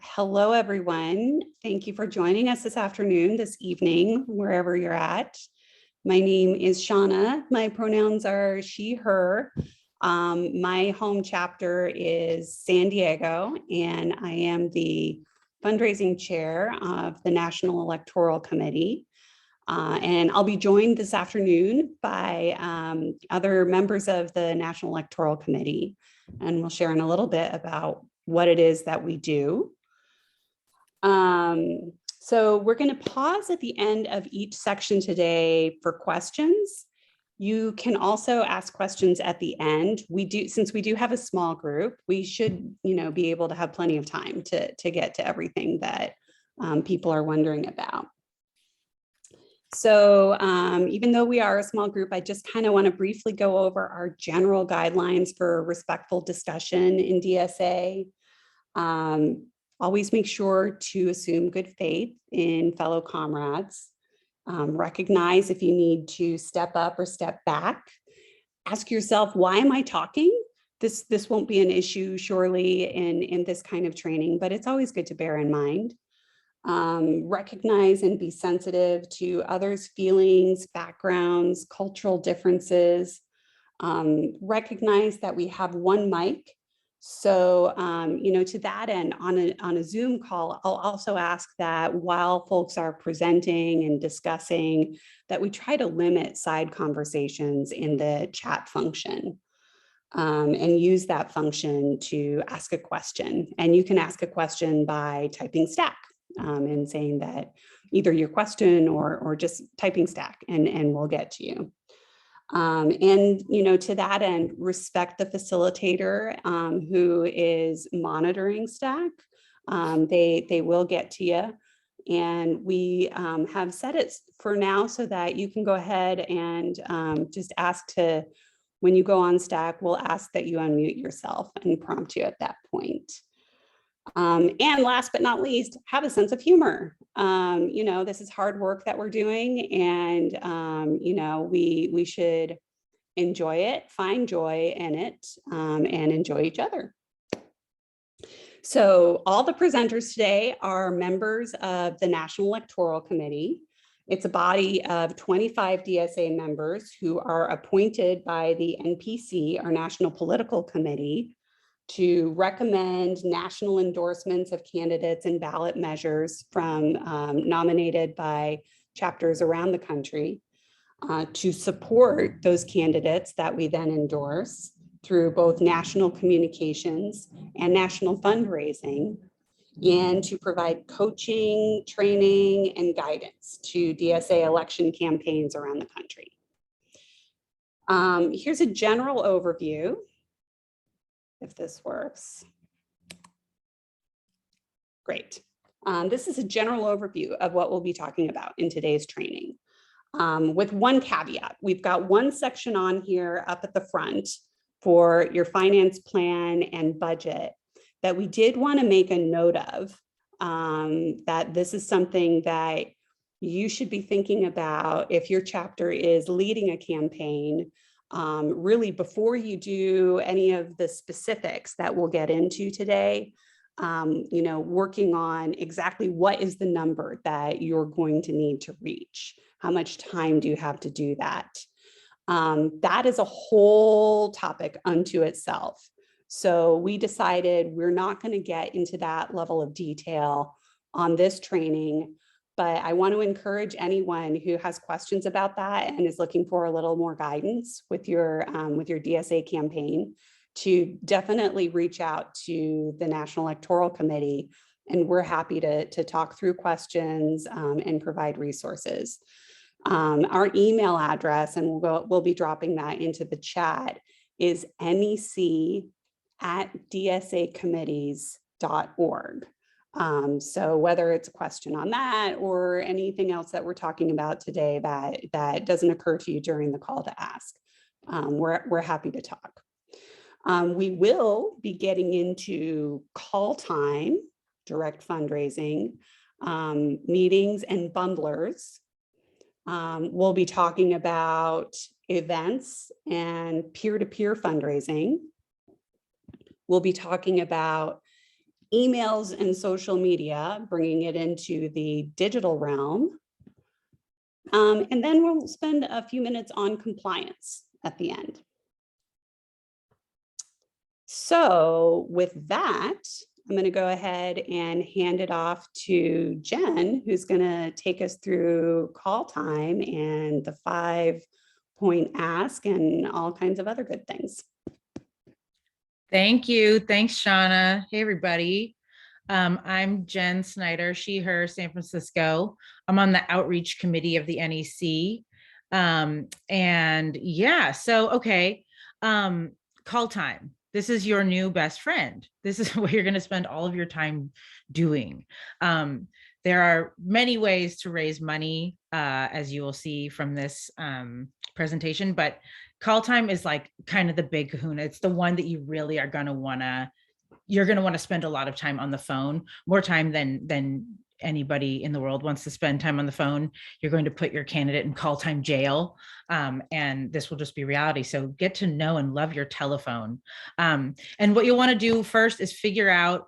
Hello, everyone. Thank you for joining us this afternoon, this evening, wherever you're at. My name is Shauna. My pronouns are she, her. My home chapter is San Diego, and I am the fundraising chair of the National Electoral Committee. And I'll be joined this afternoon by other members of the National Electoral Committee, and we'll share in a little bit about what it is that we do. So we're going to pause at the end of each section today for questions. You can also ask questions at the end. Since we do have a small group, we should, be able to have plenty of time to get to everything that people are wondering about. So even though we are a small group, I just kind of want to briefly go over our general guidelines for respectful discussion in DSA. Always make sure to assume good faith in fellow comrades. Recognize if you need to step up or step back. Ask yourself, why am I talking? This won't be an issue surely in this kind of training, but it's always good to bear in mind. Recognize and be sensitive to others' feelings, backgrounds, cultural differences. Recognize that we have one mic. So, to that end, on a Zoom call, I'll also ask that while folks are presenting and discussing, that we try to limit side conversations in the chat function and use that function to ask a question. And you can ask a question by typing stack and saying that either your question or just typing stack and we'll get to you. To that end, respect the facilitator who is monitoring stack. They will get to you. And we have set it for now so that you can go ahead and just ask to, when you go on stack, we'll ask that you unmute yourself and prompt you at that point. And last but not least, have a sense of humor. This is hard work that we're doing, and we should enjoy it, find joy in it, and enjoy each other. So all the presenters today are members of the National Electoral Committee. It's a body of 25 DSA members who are appointed by the NPC, our National Political Committee, to recommend national endorsements of candidates and ballot measures from nominated by chapters around the country, to support those candidates that we then endorse through both national communications and national fundraising, and to provide coaching, training, and guidance to DSA election campaigns around the country. Here's a general overview, if this works. Great. This is a general overview of what we'll be talking about in today's training. With one caveat, we've got one section on here up at the front for your finance plan and budget that we did want to make a note of, that this is something that you should be thinking about if your chapter is leading a campaign. Really, before you do any of the specifics that we'll get into today, working on exactly what is the number that you're going to need to reach. How much time do you have to do that? That is a whole topic unto itself. So we decided we're not going to get into that level of detail on this training. But I want to encourage anyone who has questions about that and is looking for a little more guidance with your DSA campaign to definitely reach out to the National Electoral Committee, and we're happy to talk through questions and provide resources. Our email address, and we'll be dropping that into the chat, is nec@dsacommittees.org. So whether it's a question on that or anything else that we're talking about today that doesn't occur to you during the call to ask, we're happy to talk. We will be getting into call time, direct fundraising, meetings and bundlers. We'll be talking about events and peer-to-peer fundraising. We'll be talking about emails and social media, bringing it into the digital realm. And then we'll spend a few minutes on compliance at the end. So with that, I'm going to go ahead and hand it off to Jen, who's going to take us through call time and the 5-point ask and all kinds of other good things. Thank you. Thanks, Shauna. Hey, everybody. I'm Jen Snyder, she, her, San Francisco. I'm on the outreach committee of the NEC. And yeah, so, okay. Call time. This is your new best friend. This is what you're going to spend all of your time doing. There are many ways to raise money, as you will see from this presentation, but call time is like kind of the big kahuna. It's the one that you really are going to want to, you're going to want to spend a lot of time on the phone, more time than anybody in the world wants to spend time on the phone. You're going to put your candidate in call time jail, and this will just be reality. So get to know and love your telephone. And what you'll want to do first is figure out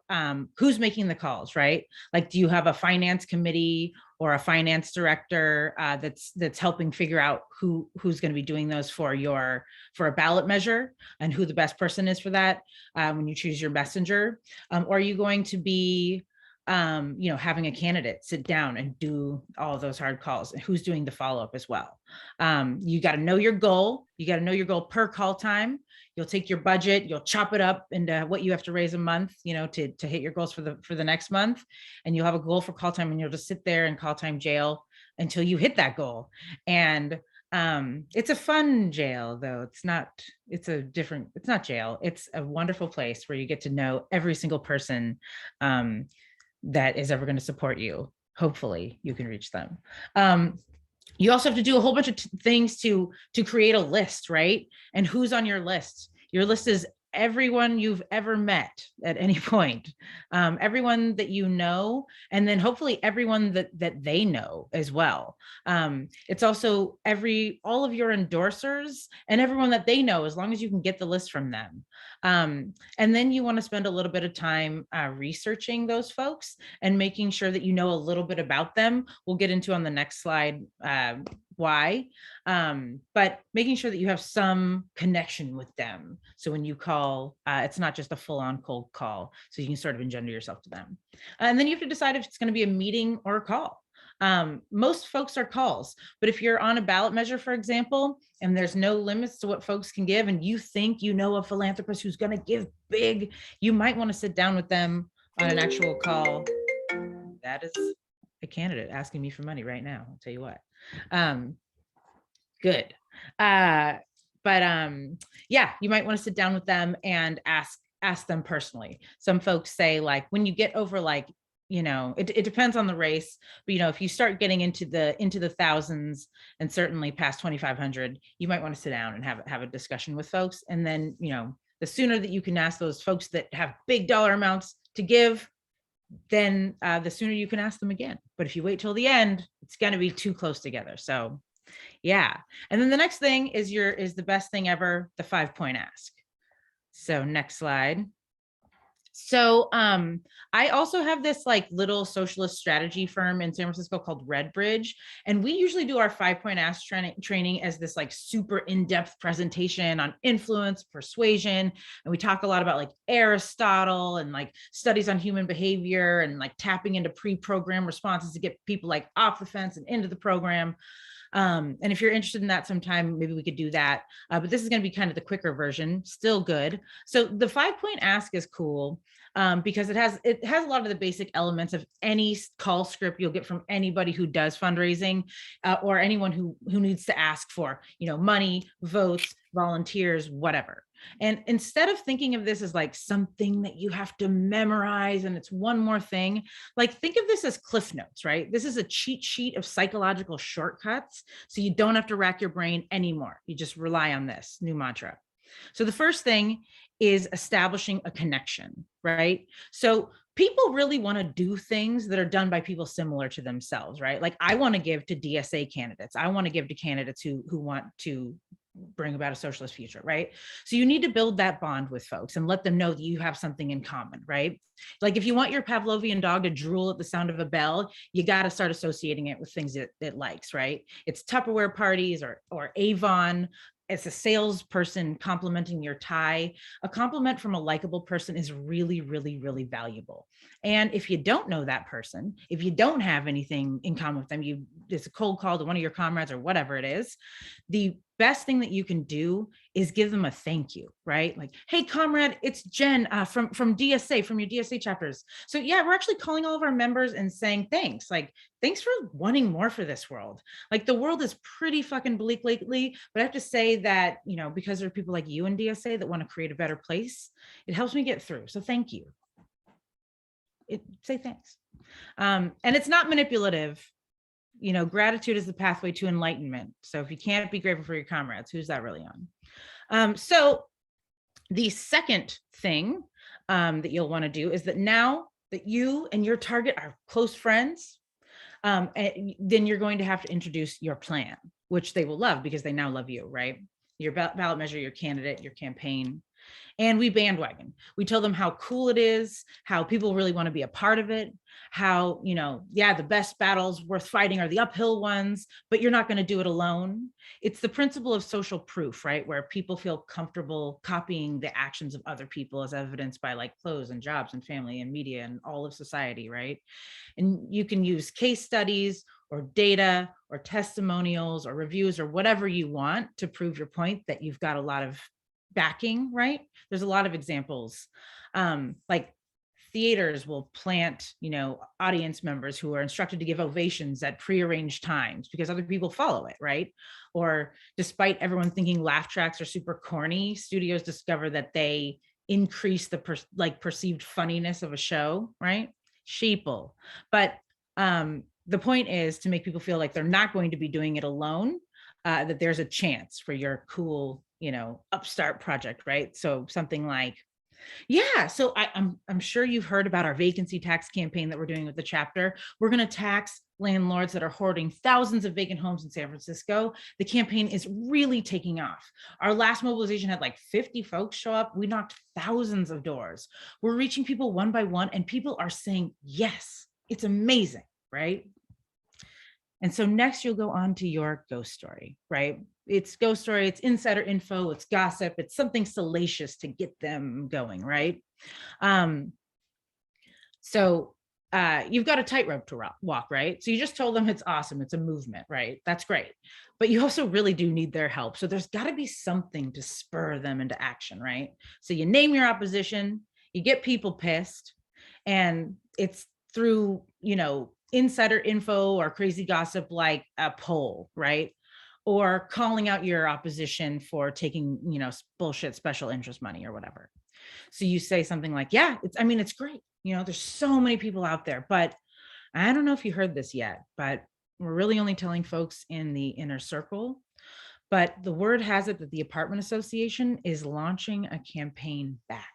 who's making the calls, right? Like, do you have a finance committee or a finance director that's helping figure out who's going to be doing those for a ballot measure and who the best person is for that when you choose your messenger? Or are you going to be having a candidate sit down and do all of those hard calls, and who's doing the follow-up as well? You got to know your goal. You got to know your goal per call time. You'll take your budget, you'll chop it up into what you have to raise a month, to hit your goals for the next month. And you'll have a goal for call time, and you'll just sit there in call time jail until you hit that goal. And it's a fun jail, though. It's not jail. It's a wonderful place where you get to know every single person that is ever going to support you. Hopefully you can reach them. You also have to do a whole bunch of things to create a list, right? And who's on your list? Your list is everyone you've ever met at any point, everyone that you know, and then hopefully everyone that they know as well. It's also all of your endorsers and everyone that they know, as long as you can get the list from them. And then you want to spend a little bit of time researching those folks and making sure that you know a little bit about them. We'll get into on the next slide why, but making sure that you have some connection with them. So when you call, it's not just a full-on cold call, so you can sort of engender yourself to them. And then you have to decide if it's going to be a meeting or a call. Most folks are calls, but if you're on a ballot measure, for example, and there's no limits to what folks can give, and you think you know a philanthropist who's going to give big, you might want to sit down with them on an actual call. That is a candidate asking me for money right now, I'll tell you what. Good. Yeah, you might want to sit down with them and ask them personally. Some folks say, like, when you get over, like, it depends on the race, but if you start getting into the thousands and certainly past 2,500, you might want to sit down and have a discussion with folks. And then, the sooner that you can ask those folks that have big dollar amounts to give, then the sooner you can ask them again. But if you wait till the end, it's going to be too close together. So yeah. And then the next thing is the best thing ever, the 5-point ask. So next slide. So I also have this like little socialist strategy firm in San Francisco called Redbridge. And we usually do our 5-point ask training as this like super in-depth presentation on influence, persuasion. And we talk a lot about like Aristotle and like studies on human behavior and like tapping into pre-programmed responses to get people like off the fence and into the program. And if you're interested in that sometime, maybe we could do that. But this is going to be kind of the quicker version, still good. So the 5-point ask is cool because it has a lot of the basic elements of any call script you'll get from anybody who does fundraising or anyone who needs to ask for, money, votes, volunteers, whatever. And instead of thinking of this as like something that you have to memorize and it's one more thing, like think of this as Cliff Notes, right? This is a cheat sheet of psychological shortcuts. So you don't have to rack your brain anymore. You just rely on this new mantra. So the first thing is establishing a connection, right? So people really want to do things that are done by people similar to themselves, right? Like I want to give to DSA candidates. I want to give to candidates who want to bring about a socialist future, right? So you need to build that bond with folks and let them know that you have something in common, right? Like if you want your Pavlovian dog to drool at the sound of a bell, you got to start associating it with things it likes, right? It's Tupperware parties or Avon. It's a salesperson complimenting your tie. A compliment from a likable person is really, really, really valuable. And if you don't know that person, if you don't have anything in common with them, it's a cold call to one of your comrades or whatever it is, the best thing that you can do is give them a thank you, right? Like, hey, comrade, it's Jen from DSA, from your DSA chapters. So yeah, we're actually calling all of our members and saying thanks. Like, thanks for wanting more for this world. Like the world is pretty fucking bleak lately, but I have to say that, you know, because there are people like you in DSA that want to create a better place, it helps me get through. So thank you. Say thanks. And it's not manipulative. You know, gratitude is the pathway to enlightenment. So if you can't be grateful for your comrades, who's that really on? So the second thing that you'll want to do is that now that you and your target are close friends, then you're going to have to introduce your plan, which they will love because they now love you, right? Your ballot measure, your candidate, your campaign. And we bandwagon. We tell them how cool it is, how people really want to be a part of it, how, you know, yeah, the best battles worth fighting are the uphill ones, but you're not going to do it alone. It's the principle of social proof, right? Where people feel comfortable copying the actions of other people as evidenced by like clothes and jobs and family and media and all of society, right? And you can use case studies or data or testimonials or reviews or whatever you want to prove your point that you've got a lot of backing, right? There's a lot of examples. Like theaters will plant, you know, audience members who are instructed to give ovations at prearranged times because other people follow it, right? Or despite everyone thinking laugh tracks are super corny, studios discover that they increase the perceived funniness of a show, right? Sheeple. But the point is to make people feel like they're not going to be doing it alone, that there's a chance for your cool, you know, upstart project, right? So something like, yeah, so I'm sure you've heard about our vacancy tax campaign that we're doing with the chapter. We're going to tax landlords that are hoarding thousands of vacant homes in San Francisco. The campaign is really taking off. Our last mobilization had like 50 folks show up. We knocked thousands of doors. We're reaching people one by one, and people are saying yes. It's amazing, right? And so next you'll go on to your ghost story, right? It's ghost story, it's insider info, it's gossip, it's something salacious to get them going, right? So you've got a tightrope to walk, right? So you just told them it's awesome, it's a movement, right? That's great. But you also really do need their help. So there's got to be something to spur them into action, right? So you name your opposition, you get people pissed, and it's through, you know, insider info or crazy gossip like a poll, right? Or calling out your opposition for taking, you know, bullshit special interest money or whatever. So you say something like, yeah, it's great. You know, there's so many people out there, but I don't know if you heard this yet, but we're really only telling folks in the inner circle. But the word has it that the apartment association is launching a campaign back.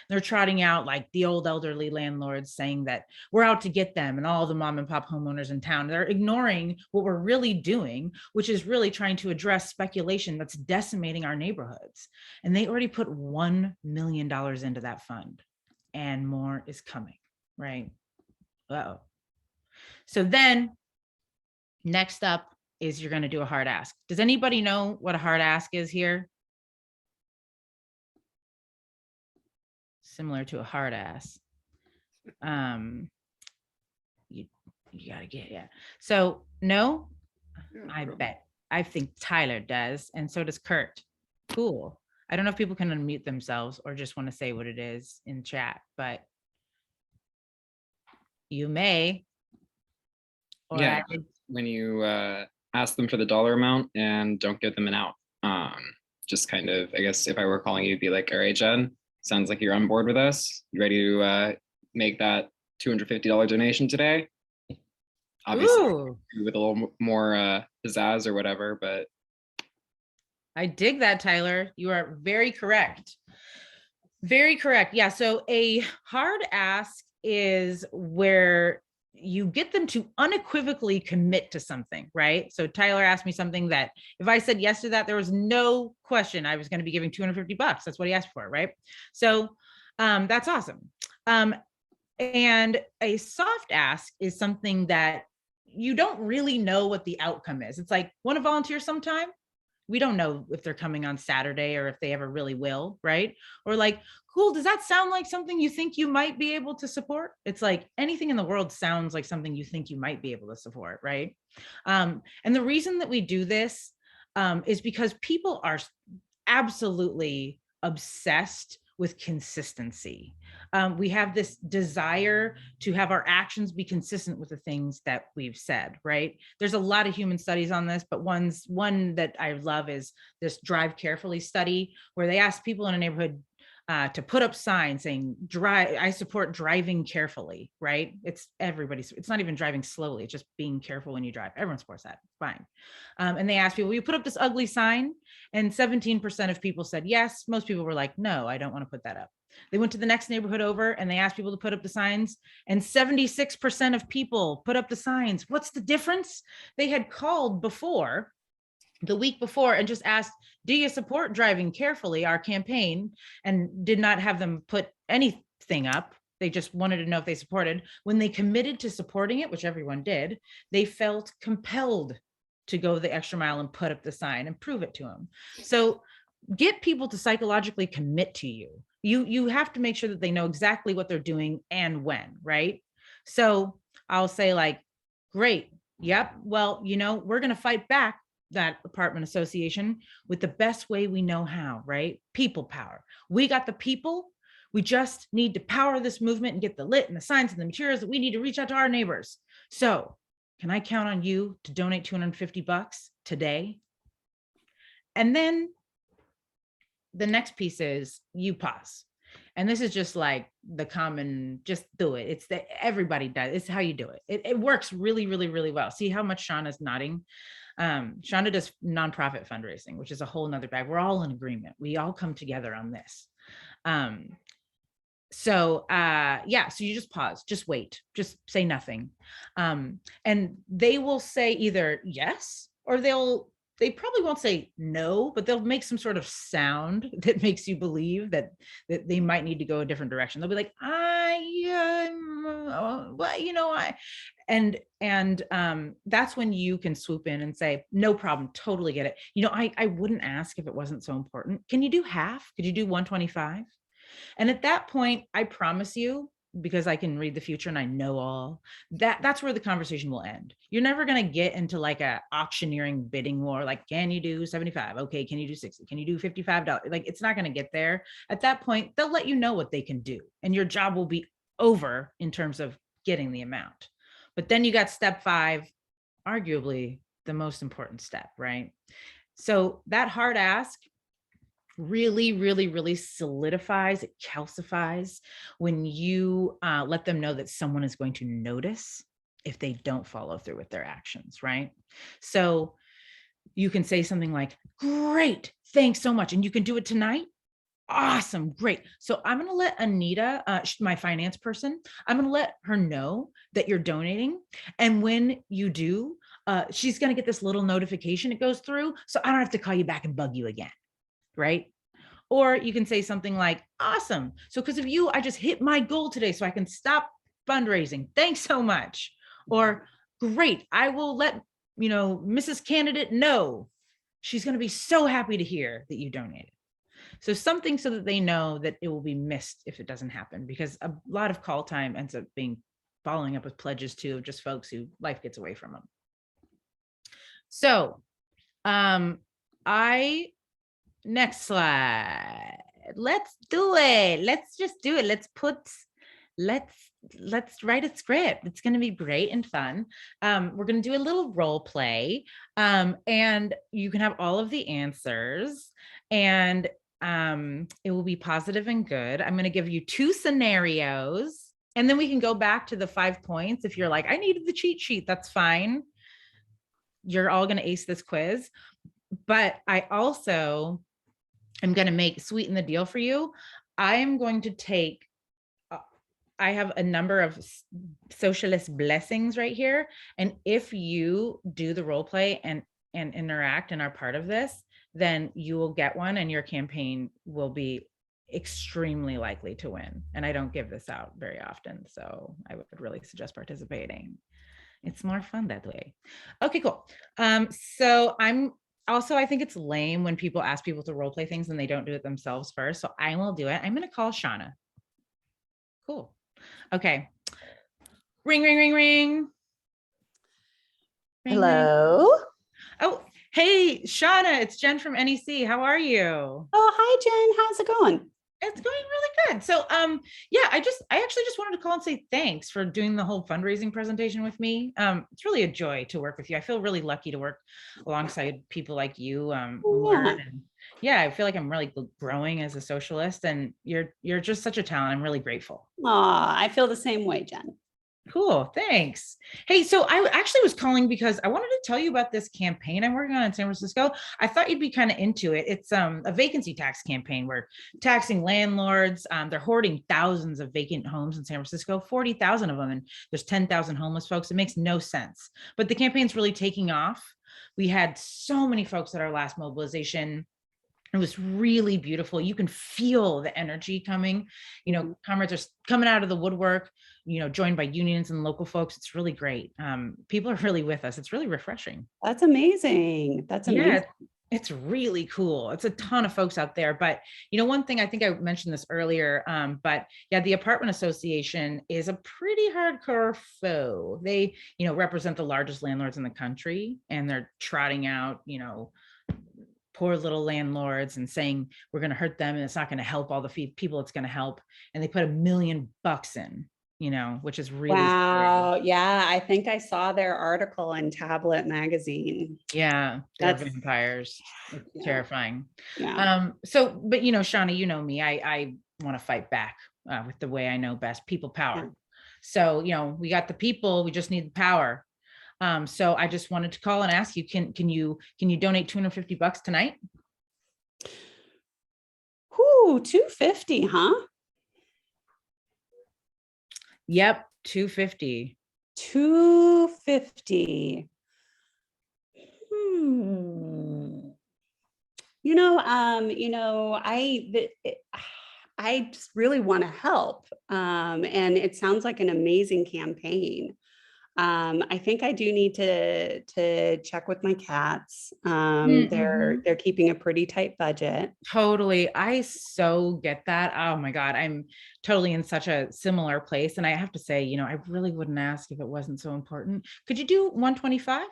They're trotting out like the old elderly landlords saying that we're out to get them and all the mom and pop homeowners in town. They're ignoring what we're really doing, which is really trying to address speculation that's decimating our neighborhoods. And they already put $1 million into that fund, and more is coming, right? Uh-oh. So then next up is you're going to do a hard ask. Does anybody know what a hard ask is here? Similar to a hard ass. You gotta get, yeah. So no, I bet. I think Tyler does, and so does Kurt. Cool. I don't know if people can unmute themselves or just want to say what it is in chat, but you may. Or yeah, when you ask them for the dollar amount and don't give them an out. Just kind of, I guess if I were calling you, be like, all right, Jen, sounds like you're on board with us. You ready to make that $250 donation today? Obviously, ooh, with a little more pizzazz or whatever, but. I dig that, Tyler. You are very correct. Very correct. Yeah. So a hard ask is where you get them to unequivocally commit to something, right? So Tyler asked me something that if I said yes to that, there was no question I was going to be giving $250. That's what he asked for, right? So that's awesome. And a soft ask is something that you don't really know what the outcome is. It's like, want to volunteer sometime? We don't know if they're coming on Saturday or if they ever really will, right? Or like, cool, does that sound like something you think you might be able to support? It's like anything in the world sounds like something you think you might be able to support, right? And the reason that we do this is because people are absolutely obsessed with consistency. We have this desire to have our actions be consistent with the things that we've said, right? There's a lot of human studies on this, but one that I love is this Drive Carefully study, where they ask people in a neighborhood to put up signs saying, I support driving carefully, right? It's not even driving slowly, it's just being careful when you drive. Everyone supports that, fine. And they asked people, will you put up this ugly sign? And 17% of people said yes. Most people were like, no, I don't want to put that up. They went to the next neighborhood over and they asked people to put up the signs, and 76% of people put up the signs. What's the difference? They had called before, the week before, and just asked, do you support driving carefully, our campaign, and did not have them put anything up. They just wanted to know if they supported. When they committed to supporting it, which everyone did, they felt compelled to go the extra mile and put up the sign and prove it to them. So get people to psychologically commit to you. You have to make sure that they know exactly what they're doing and when, right? So I'll say like, great, yep, well, we're going to fight back that apartment association with the best way we know how, right? People power. We got the people. We just need to power this movement and get the lit and the signs and the materials that we need to reach out to our neighbors. So can I count on you to donate $250 today? And then the next piece is you pause. And this is just like the common, just do it. It's that everybody does. It's how you do it. It works really, really, really well. See how much Shauna's nodding? Shauna does nonprofit fundraising, which is a whole nother bag. We're all in agreement. We all come together on this. So you just pause, just wait, just say nothing. And they will say either yes, or they probably won't say no, but they'll make some sort of sound that makes you believe that they might need to go a different direction. They'll be like, that's when you can swoop in and say, no problem, totally get it. I wouldn't ask if it wasn't so important. Can you do half? Could you do 125? And at that point, I promise you, because I can read the future and I know all, that's where the conversation will end. You're never going to get into like a auctioneering bidding war. Like, can you do 75? Okay. Can you do 60? Can you do $55? Like, it's not going to get there. At that point, they'll let you know what they can do. And your job will be over in terms of getting the amount. But then you got step 5, arguably the most important step, right? So that hard ask really, really, really solidifies, it calcifies when you let them know that someone is going to notice if they don't follow through with their actions, right? So you can say something like, great, thanks so much. And you can do it tonight. Awesome, great. So I'm going to let Anita, my finance person, I'm going to let her know that you're donating. And when you do, she's going to get this little notification. It goes through, so I don't have to call you back and bug you again. Right? Or you can say something like, awesome. So because of you, I just hit my goal today so I can stop fundraising. Thanks so much. Or great, I will let, Mrs. Candidate know. She's going to be so happy to hear that you donated. So something so that they know that it will be missed if it doesn't happen, because a lot of call time ends up being following up with pledges too, of just folks who life gets away from them. So next slide. Let's do it. Let's just do it. Let's write a script. It's going to be great and fun. We're going to do a little role play, and you can have all of the answers, and it will be positive and good. I'm going to give you 2 scenarios, and then we can go back to the 5 points. If you're like, I needed the cheat sheet, that's fine. You're all going to ace this quiz. But I also am going to sweeten the deal for you. I am going to take I have a number of socialist blessings right here. And if you do the role play and interact and are part of this, then you will get one and your campaign will be extremely likely to win. And I don't give this out very often, so I would really suggest participating. It's more fun that way. Okay, cool. So I think it's lame when people ask people to role play things and they don't do it themselves first. So I will do it. I'm going to call Shauna. Cool. Okay. Ring, ring, ring, ring. Ring, ring. Hello. Oh, hey, Shauna, it's Jen from NEC. How are you? Oh, hi, Jen. How's it going? It's going really good. So, yeah, I actually just wanted to call and say thanks for doing the whole fundraising presentation with me. It's really a joy to work with you. I feel really lucky to work alongside people like you. Yeah. And yeah, I feel like I'm really growing as a socialist, and you're just such a talent. I'm really grateful. Aw, I feel the same way, Jen. Cool, thanks. Hey, so I actually was calling because I wanted to tell you about this campaign I'm working on in San Francisco. I thought you'd be kind of into it. It's a vacancy tax campaign. We're taxing landlords. They're hoarding thousands of vacant homes in San Francisco, 40,000 of them, and there's 10,000 homeless folks. It makes no sense, but the campaign's really taking off. We had so many folks at our last mobilization. It was really beautiful. You can feel the energy coming. You know, comrades are coming out of the woodwork, you know, joined by unions and local folks. It's really great. People are really with us. It's really refreshing. That's amazing. That's amazing. Yeah, it's really cool. It's a ton of folks out there. But, you know, one thing, I think I mentioned this earlier, but yeah, the apartment association is a pretty hardcore foe. They, you know, represent the largest landlords in the country, and they're trotting out, you know, poor little landlords and saying we're going to hurt them and it's not going to help all the people it's going to help. And they put $1 million in, you know, which is really Wow. scary. Yeah, I think I saw their article in Tablet magazine. Yeah, they're That's vampires. It's terrifying. yeah. So, but you know, Shauna, you know me, I want to fight back with the way I know best, people power. Yeah. So, you know, we got the people, we just need the power. So I just wanted to call and ask you, can you donate $250 tonight? Whoo, 250, huh? Yep, 250. 250. I just really want to help. And it sounds like an amazing campaign. I think I do need to check with my cats. They're keeping a pretty tight budget. Totally. I so get that. Oh my God. I'm totally in such a similar place. And I have to say, you know, I really wouldn't ask if it wasn't so important. Could you do 125?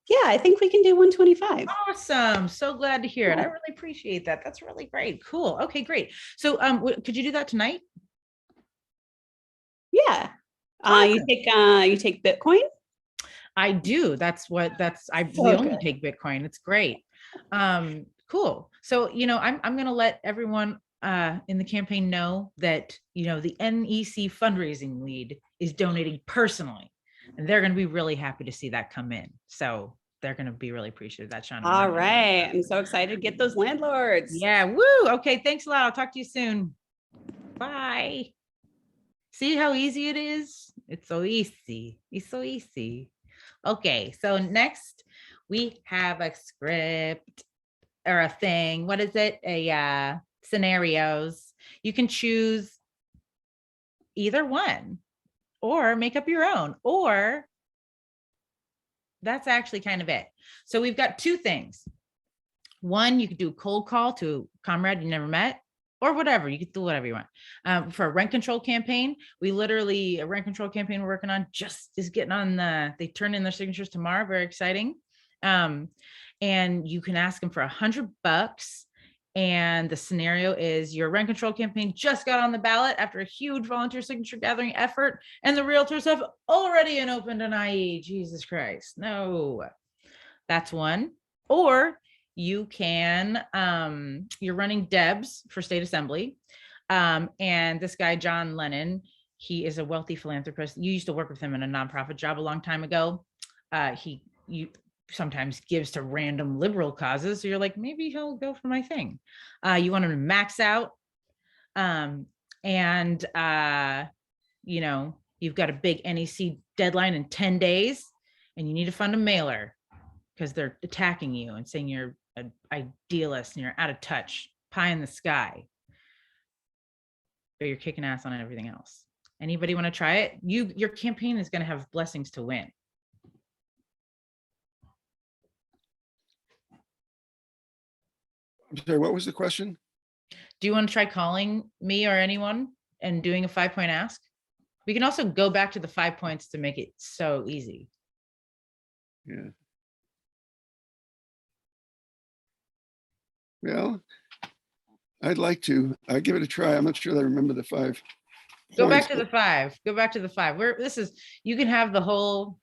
Yeah, I think we can do 125. Awesome. So glad to hear it. I really appreciate that. That's really great. Cool. Okay, great. So could you do that tonight? Yeah. Awesome. You take Bitcoin? I do. We only take Bitcoin. It's great. Cool. So, you know, I'm going to let everyone in the campaign know that, you know, the NEC fundraising lead is donating personally, and they're going to be really happy to see that come in. So they're going to be really appreciative of that, Shauna. All right. I'm so excited to get those landlords. Yeah. Woo. Okay. Thanks a lot. I'll talk to you soon. Bye. See how easy it is? It's so easy. It's so easy. Okay, so next we have a script or a thing. What is it? Scenarios. You can choose either one or make up your own, or that's actually kind of it. So we've got two things. One, you could do a cold call to a comrade you never met, or whatever. You could do whatever you want. For a rent control campaign, a rent control campaign we're working on just is getting on they turn in their signatures tomorrow. Very exciting. And you can ask them for $100. And the scenario is your rent control campaign just got on the ballot after a huge volunteer signature gathering effort, and the realtors have already opened an IE. Jesus Christ. No, that's one. Or you can, you're running Debs for state assembly. And this guy, John Lennon, he is a wealthy philanthropist. You used to work with him in a nonprofit job a long time ago. sometimes gives to random liberal causes. So you're like, maybe he'll go for my thing. You want him to max out. And you know, you've got a big NEC deadline in 10 days and you need to fund a mailer because they're attacking you and saying you're an idealist and you're out of touch, pie in the sky. But you're kicking ass on everything else. Anybody want to try it? Your campaign is going to have blessings to win. I'm sorry, what was the question? Do you want to try calling me or anyone and doing a 5-point ask? We can also go back to the 5 points to make it so easy. Yeah. Well, I'd like to. I give it a try. I'm not sure that I remember the 5 Go back points, to the 5. Go back to the 5. Where this is, you can have the whole.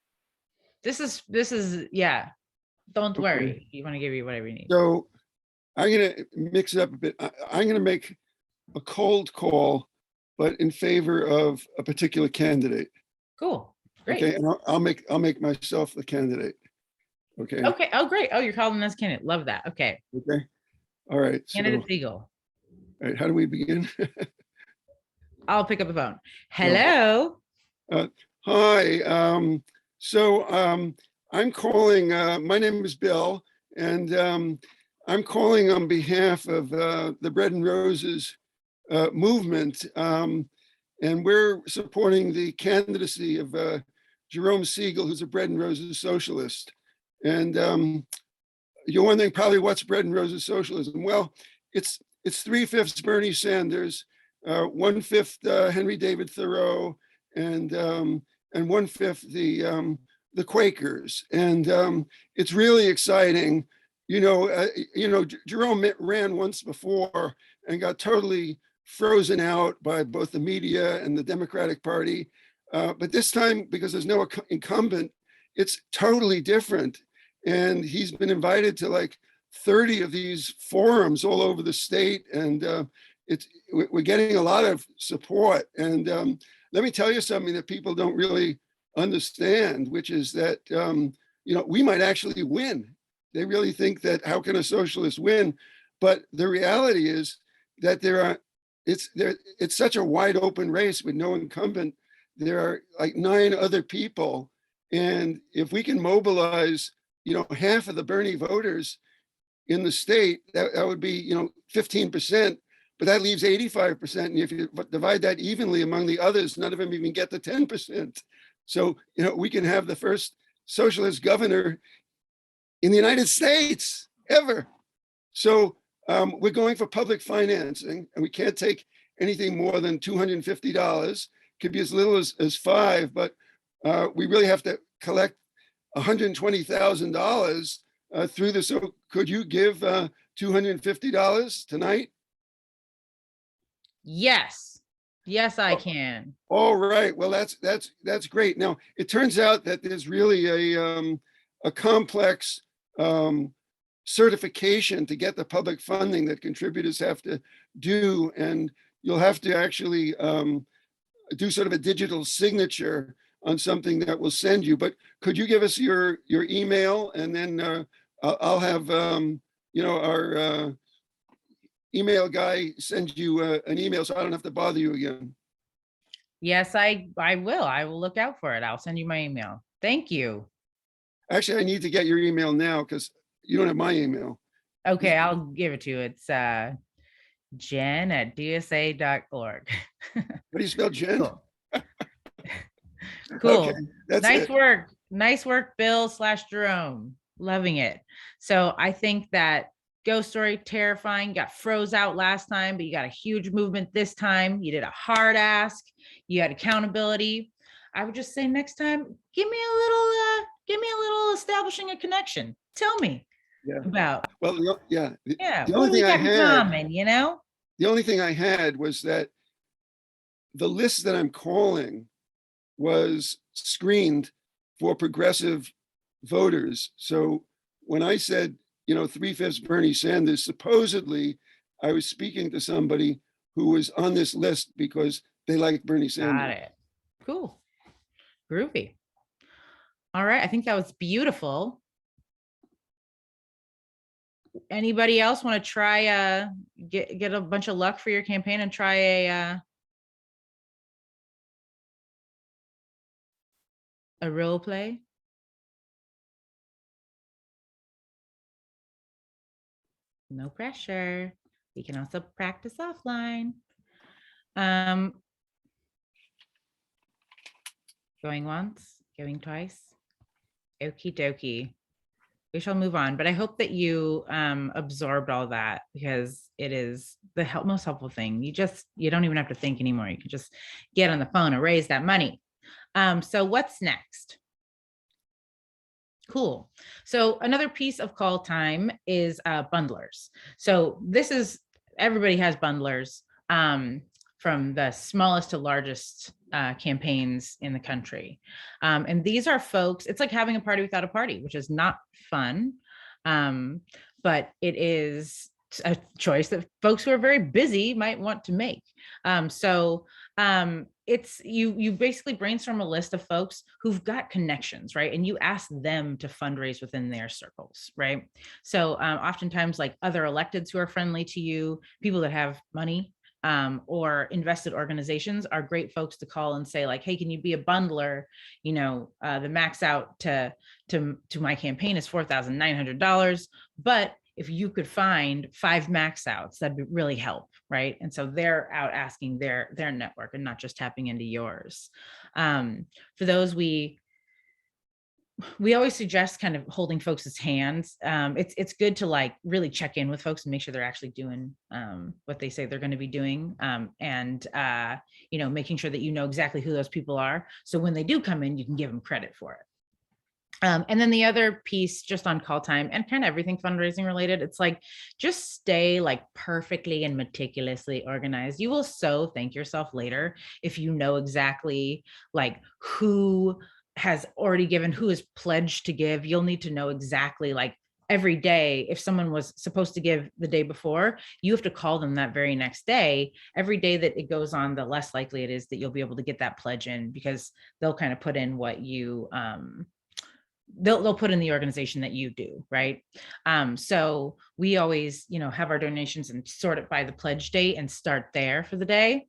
This is yeah. Don't Okay. worry. You want to give you whatever you need. So I'm going to mix it up a bit. I'm going to make a cold call, but in favor of a particular candidate. Cool. Great. Okay, and I'll make myself the candidate. Okay. Okay. Oh, great. Oh, you're calling this candidate. Love that. Okay. Okay. All right. So, Candidate Siegel. all right, how do we begin? I'll pick up the phone. Hello. Hi. I'm calling. My name is Bill, and I'm calling on behalf of the Bread and Roses movement, and we're supporting the candidacy of Jerome Siegel, who's a Bread and Roses socialist. And you're wondering probably what's Bread and Roses socialism. Well, it's 3/5 Bernie Sanders, 1/5 Henry David Thoreau, and 1/5 the Quakers. And it's really exciting. Jerome ran once before and got totally frozen out by both the media and the Democratic Party. But this time, because there's no incumbent, it's totally different. And he's been invited to like 30 of these forums all over the state. And we're getting a lot of support. And let me tell you something that people don't really understand, which is that, we might actually win. They really think that how can a socialist win? But the reality is that it's such a wide open race with no incumbent. There are like 9 other people. And if we can mobilize, half of the Bernie voters in the state, that would be, 15%, but that leaves 85%. And if you divide that evenly among the others, none of them even get the 10%. So, we can have the first socialist governor in the United States ever. So we're going for public financing, and we can't take anything more than $250. Could be as little as 5, but we really have to collect $120,000 through this. So could you give $250 tonight? Yes. Yes, I can. All right. Well, that's great. Now, it turns out that there's really a complex certification to get the public funding that contributors have to do, and you'll have to actually do sort of a digital signature on something that we'll send you. But could you give us your email, and then I'll have our email guy send you an email, so I don't have to bother you again. Yes, I will. I will look out for it. I'll send you my email. Thank you. Actually, I need to get your email now because you don't have my email. Okay, I'll give it to you. It's jen@dsa.org. How do you spell Jen? Cool. Cool. Okay, that's Nice it. work. Nice work, Bill/Jerome. Loving it. So I think that Ghost Story, terrifying, got froze out last time, but you got a huge movement this time. You did a hard ask. You had accountability. I would just say next time, give me a little establishing a connection. Tell me about. Well, Yeah. The What only do we thing I got in had, common, the only thing I had was that the list that I'm calling was screened for progressive voters. So when I said, 3/5 Bernie Sanders, supposedly I was speaking to somebody who was on this list because they liked Bernie Sanders. Got it. Cool. Groovy. All right. I think that was beautiful. Anybody else want to try get a bunch of luck for your campaign and try a role play? No pressure. We can also practice offline. Going once, going twice. Okie dokie. We shall move on, but I hope that you absorbed all that, because it is the most helpful thing. You don't even have to think anymore. You can just get on the phone and raise that money. So what's next? Cool. So another piece of call time is bundlers. So this is, everybody has bundlers, from the smallest to largest campaigns in the country. And these are folks, it's like having a party without a party, which is not fun. But it is a choice that folks who are very busy might want to make. It's you basically brainstorm a list of folks who've got connections, right? And you ask them to fundraise within their circles, right? So oftentimes, like other electeds who are friendly to you, people that have money, or invested organizations are great folks to call and say, like, hey, can you be a bundler? You know, the max out to my campaign is $4,900, but if you could find 5 max outs, that'd really help, right? And so they're out asking their network and not just tapping into yours. For those, we always suggest kind of holding folks' hands. It's good to like really check in with folks and make sure they're actually doing what they say they're going to be doing, and you know, making sure that you know exactly who those people are, so when they do come in, you can give them credit for it. And then the other piece, just on call time and kind of everything fundraising related, it's like, just stay like perfectly and meticulously organized. You will so thank yourself later if you know exactly like who has already given, who is pledged to give. You'll need to know exactly, like every day, if someone was supposed to give the day before, you have to call them that very next day. Every day that it goes on, the less likely it is that you'll be able to get that pledge in, because they'll kind of put in what you, they'll put in the organization that you do, right? So we always, you know, have our donations and sort it by the pledge date and start there for the day.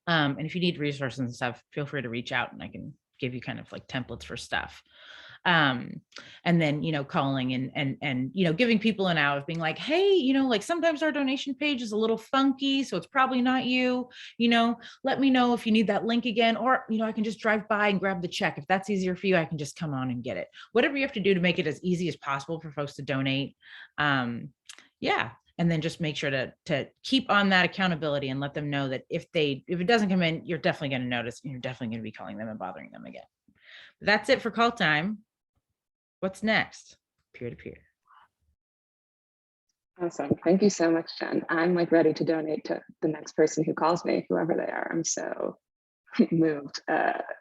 And if you need resources and stuff, feel free to reach out and I can give you kind of like templates for stuff. And then, you know, calling and, you know, giving people an out of being like, hey, you know, like sometimes our donation page is a little funky, so it's probably not you, you know, let me know if you need that link again, or, you know, I can just drive by and grab the check. If that's easier for you, I can just come on and get it. Whatever you have to do to make it as easy as possible for folks to donate. Yeah. And then just make sure to keep on that accountability and let them know that if it doesn't come in, you're definitely going to notice, and you're definitely going to be calling them and bothering them again. But that's it for call time. What's next? Peer-to-peer. Awesome. Thank you so much, Jen. I'm like ready to donate to the next person who calls me, whoever they are. I'm so moved.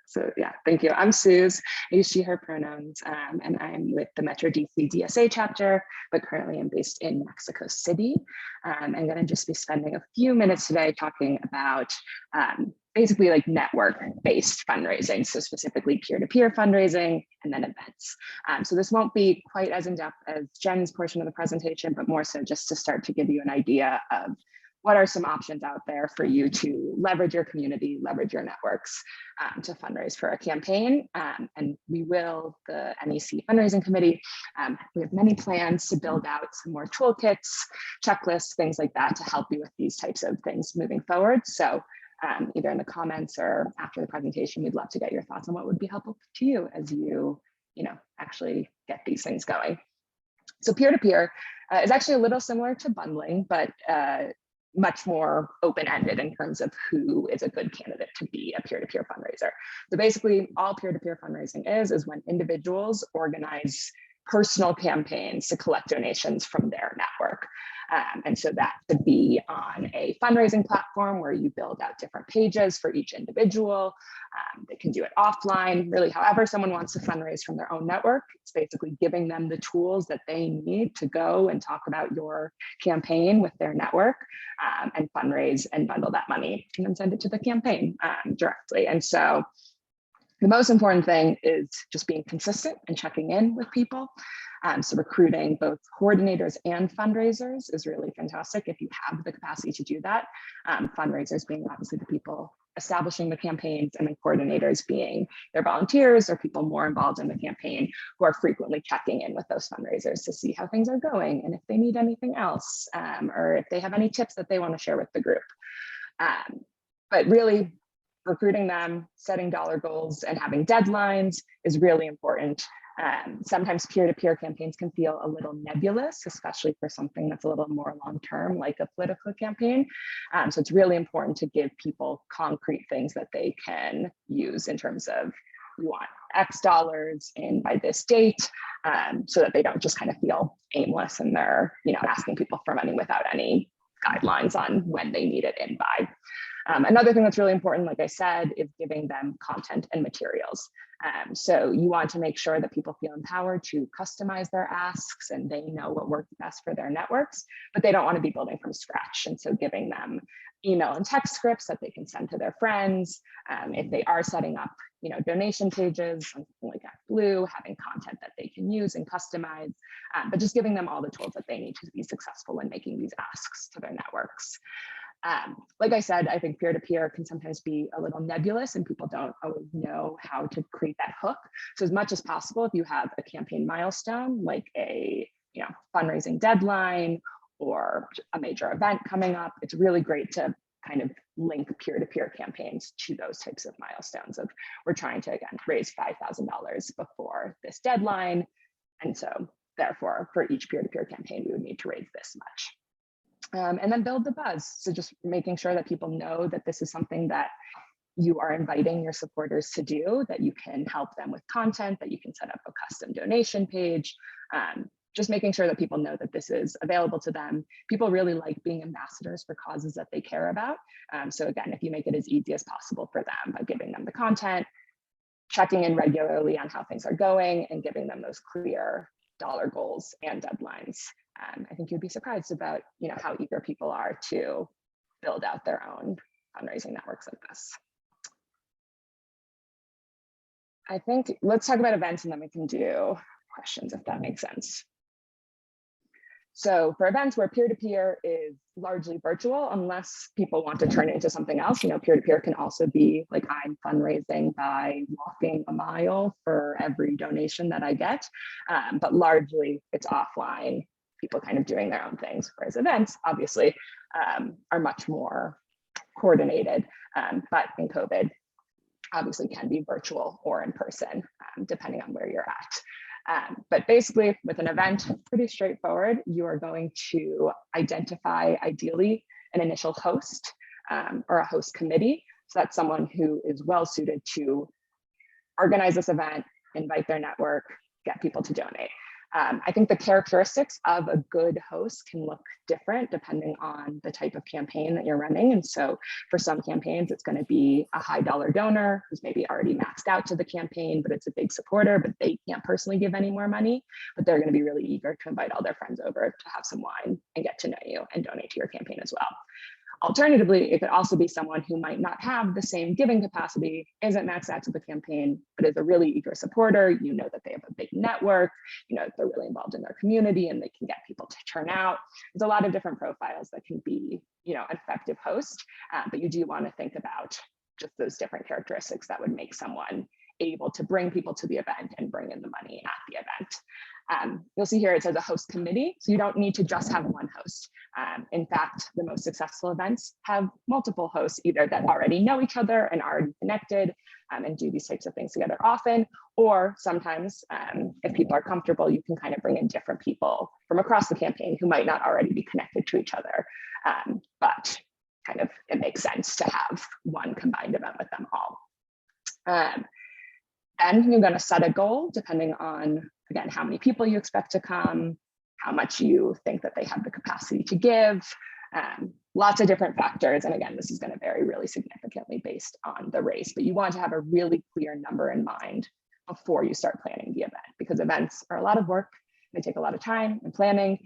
So yeah, thank you. I'm Suze. I use she, her pronouns, and I'm with the Metro DC DSA chapter, but currently I'm based in Mexico City. I'm going to just be spending a few minutes today talking about basically like network-based fundraising, so specifically peer-to-peer fundraising and then events. So this won't be quite as in-depth as Jen's portion of the presentation, but more so just to start to give you an idea of what are some options out there for you to leverage your community, leverage your networks to fundraise for a campaign. And we will, the NEC Fundraising Committee, we have many plans to build out some more toolkits, checklists, things like that to help you with these types of things moving forward. So either in the comments or after the presentation, we'd love to get your thoughts on what would be helpful to you as you actually get these things going. So peer-to-peer is actually a little similar to bundling, but much more open-ended in terms of who is a good candidate to be a peer-to-peer fundraiser. So basically all peer-to-peer fundraising is when individuals organize personal campaigns to collect donations from their network. And so that could be on a fundraising platform where you build out different pages for each individual. They can do it offline, really however someone wants to fundraise from their own network. It's basically giving them the tools that they need to go and talk about your campaign with their network and fundraise and bundle that money and then send it to the campaign directly. And so the most important thing is just being consistent and checking in with people. So recruiting both coordinators and fundraisers is really fantastic if you have the capacity to do that. Fundraisers being obviously the people establishing the campaigns, and then coordinators being their volunteers or people more involved in the campaign who are frequently checking in with those fundraisers to see how things are going and if they need anything else, or if they have any tips that they want to share with the group. But really recruiting them, setting dollar goals, and having deadlines is really important. Sometimes peer-to-peer campaigns can feel a little nebulous, especially for something that's a little more long-term, like a political campaign. So it's really important to give people concrete things that they can use in terms of, we want X dollars in by this date, so that they don't just kind of feel aimless and they're, asking people for money without any guidelines on when they need it in by. Another thing that's really important, like I said, is giving them content and materials. So you want to make sure that people feel empowered to customize their asks and they know what works best for their networks, but they don't want to be building from scratch. And so giving them email and text scripts that they can send to their friends. If they are setting up, donation pages, something like ActBlue, having content that they can use and customize, but just giving them all the tools that they need to be successful in making these asks to their networks. Like I said, I think peer-to-peer can sometimes be a little nebulous and people don't always know how to create that hook. So as much as possible, if you have a campaign milestone, like a fundraising deadline or a major event coming up, it's really great to kind of link peer-to-peer campaigns to those types of milestones of, we're trying to, again, raise $5,000 before this deadline. And so therefore, for each peer-to-peer campaign, we would need to raise this much. And then build the buzz. So just making sure that people know that this is something that you are inviting your supporters to do, that you can help them with content, that you can set up a custom donation page, just making sure that people know that this is available to them. People really like being ambassadors for causes that they care about. So again, if you make it as easy as possible for them by giving them the content, checking in regularly on how things are going, and giving them those clear dollar goals and deadlines. I think you'd be surprised about how eager people are to build out their own fundraising networks like this. I think let's talk about events and then we can do questions if that makes sense. So for events where peer-to-peer is largely virtual, unless people want to turn it into something else, peer-to-peer can also be like, I'm fundraising by walking a mile for every donation that I get, but largely it's offline, people kind of doing their own things, whereas events obviously are much more coordinated, but in COVID obviously can be virtual or in person, depending on where you're at. But basically with an event, pretty straightforward. You are going to identify ideally an initial host or a host committee. So that's someone who is well suited to organize this event, invite their network, get people to donate. I think the characteristics of a good host can look different depending on the type of campaign that you're running. And so for some campaigns, it's going to be a high dollar donor who's maybe already maxed out to the campaign, but it's a big supporter, but they can't personally give any more money, but they're going to be really eager to invite all their friends over to have some wine and get to know you and donate to your campaign as well. Alternatively, it could also be someone who might not have the same giving capacity, isn't maxed out to the campaign, but is a really eager supporter. You know that they have a big network, that they're really involved in their community and they can get people to turn out. There's a lot of different profiles that can be, an effective host, but you do want to think about just those different characteristics that would make someone able to bring people to the event and bring in the money at the event. You'll see here it says a host committee, so you don't need to just have one host. In fact, the most successful events have multiple hosts, either that already know each other and are already connected and do these types of things together often, or sometimes if people are comfortable, you can kind of bring in different people from across the campaign who might not already be connected to each other, but kind of it makes sense to have one combined event with them all. Then you're going to set a goal depending on, again, how many people you expect to come, how much you think that they have the capacity to give, lots of different factors. And again, this is going to vary really significantly based on the race, but you want to have a really clear number in mind before you start planning the event, because events are a lot of work. They take a lot of time and planning,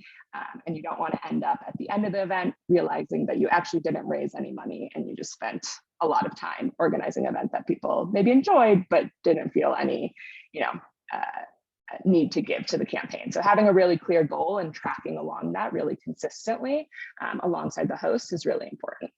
and you don't want to end up at the end of the event realizing that you actually didn't raise any money and you just spent a lot of time organizing an event that people maybe enjoyed but didn't feel any, need to give to the campaign. So having a really clear goal and tracking along that really consistently alongside the host is really important.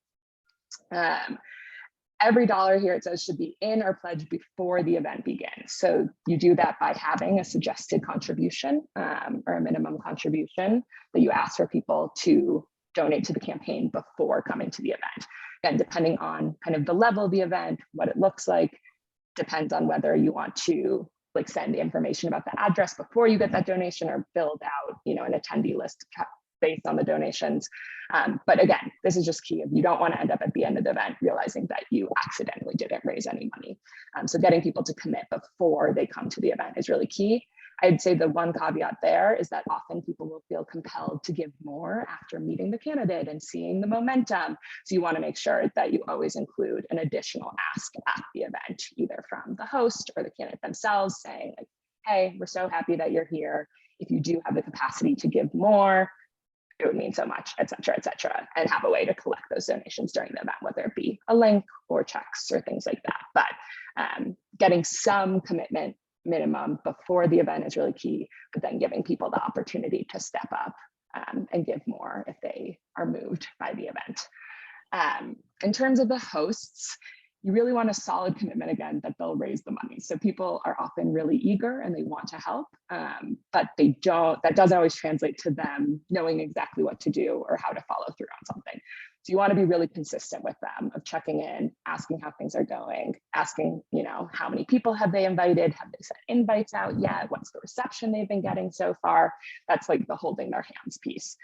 Every dollar here, it says, should be in or pledged before the event begins. So you do that by having a suggested contribution or a minimum contribution that you ask for people to donate to the campaign before coming to the event. And depending on kind of the level of the event, what it looks like, depends on whether you want to like send information about the address before you get that donation or build out, you know, an attendee list based on the donations. But again, this is just key. You don't want to end up at the end of the event realizing that you accidentally didn't raise any money. So getting people to commit before they come to the event is really key. I'd say the one caveat there is that often people will feel compelled to give more after meeting the candidate and seeing the momentum. So you want to make sure that you always include an additional ask at the event, either from the host or the candidate themselves saying, like, hey, we're so happy that you're here. If you do have the capacity to give more, it would mean so much, et cetera, and have a way to collect those donations during the event, whether it be a link or checks or things like that. But getting some commitment minimum before the event is really key, but then giving people the opportunity to step up and give more if they are moved by the event. In terms of the hosts, you really want a solid commitment again that they'll raise the money. So people are often really eager and they want to help, but that doesn't always translate to them knowing exactly what to do or how to follow through on something. So you want to be really consistent with them of checking in, asking how things are going, asking, you know, how many people have they invited? Have they sent invites out yet? What's the reception they've been getting so far? That's like the holding their hands piece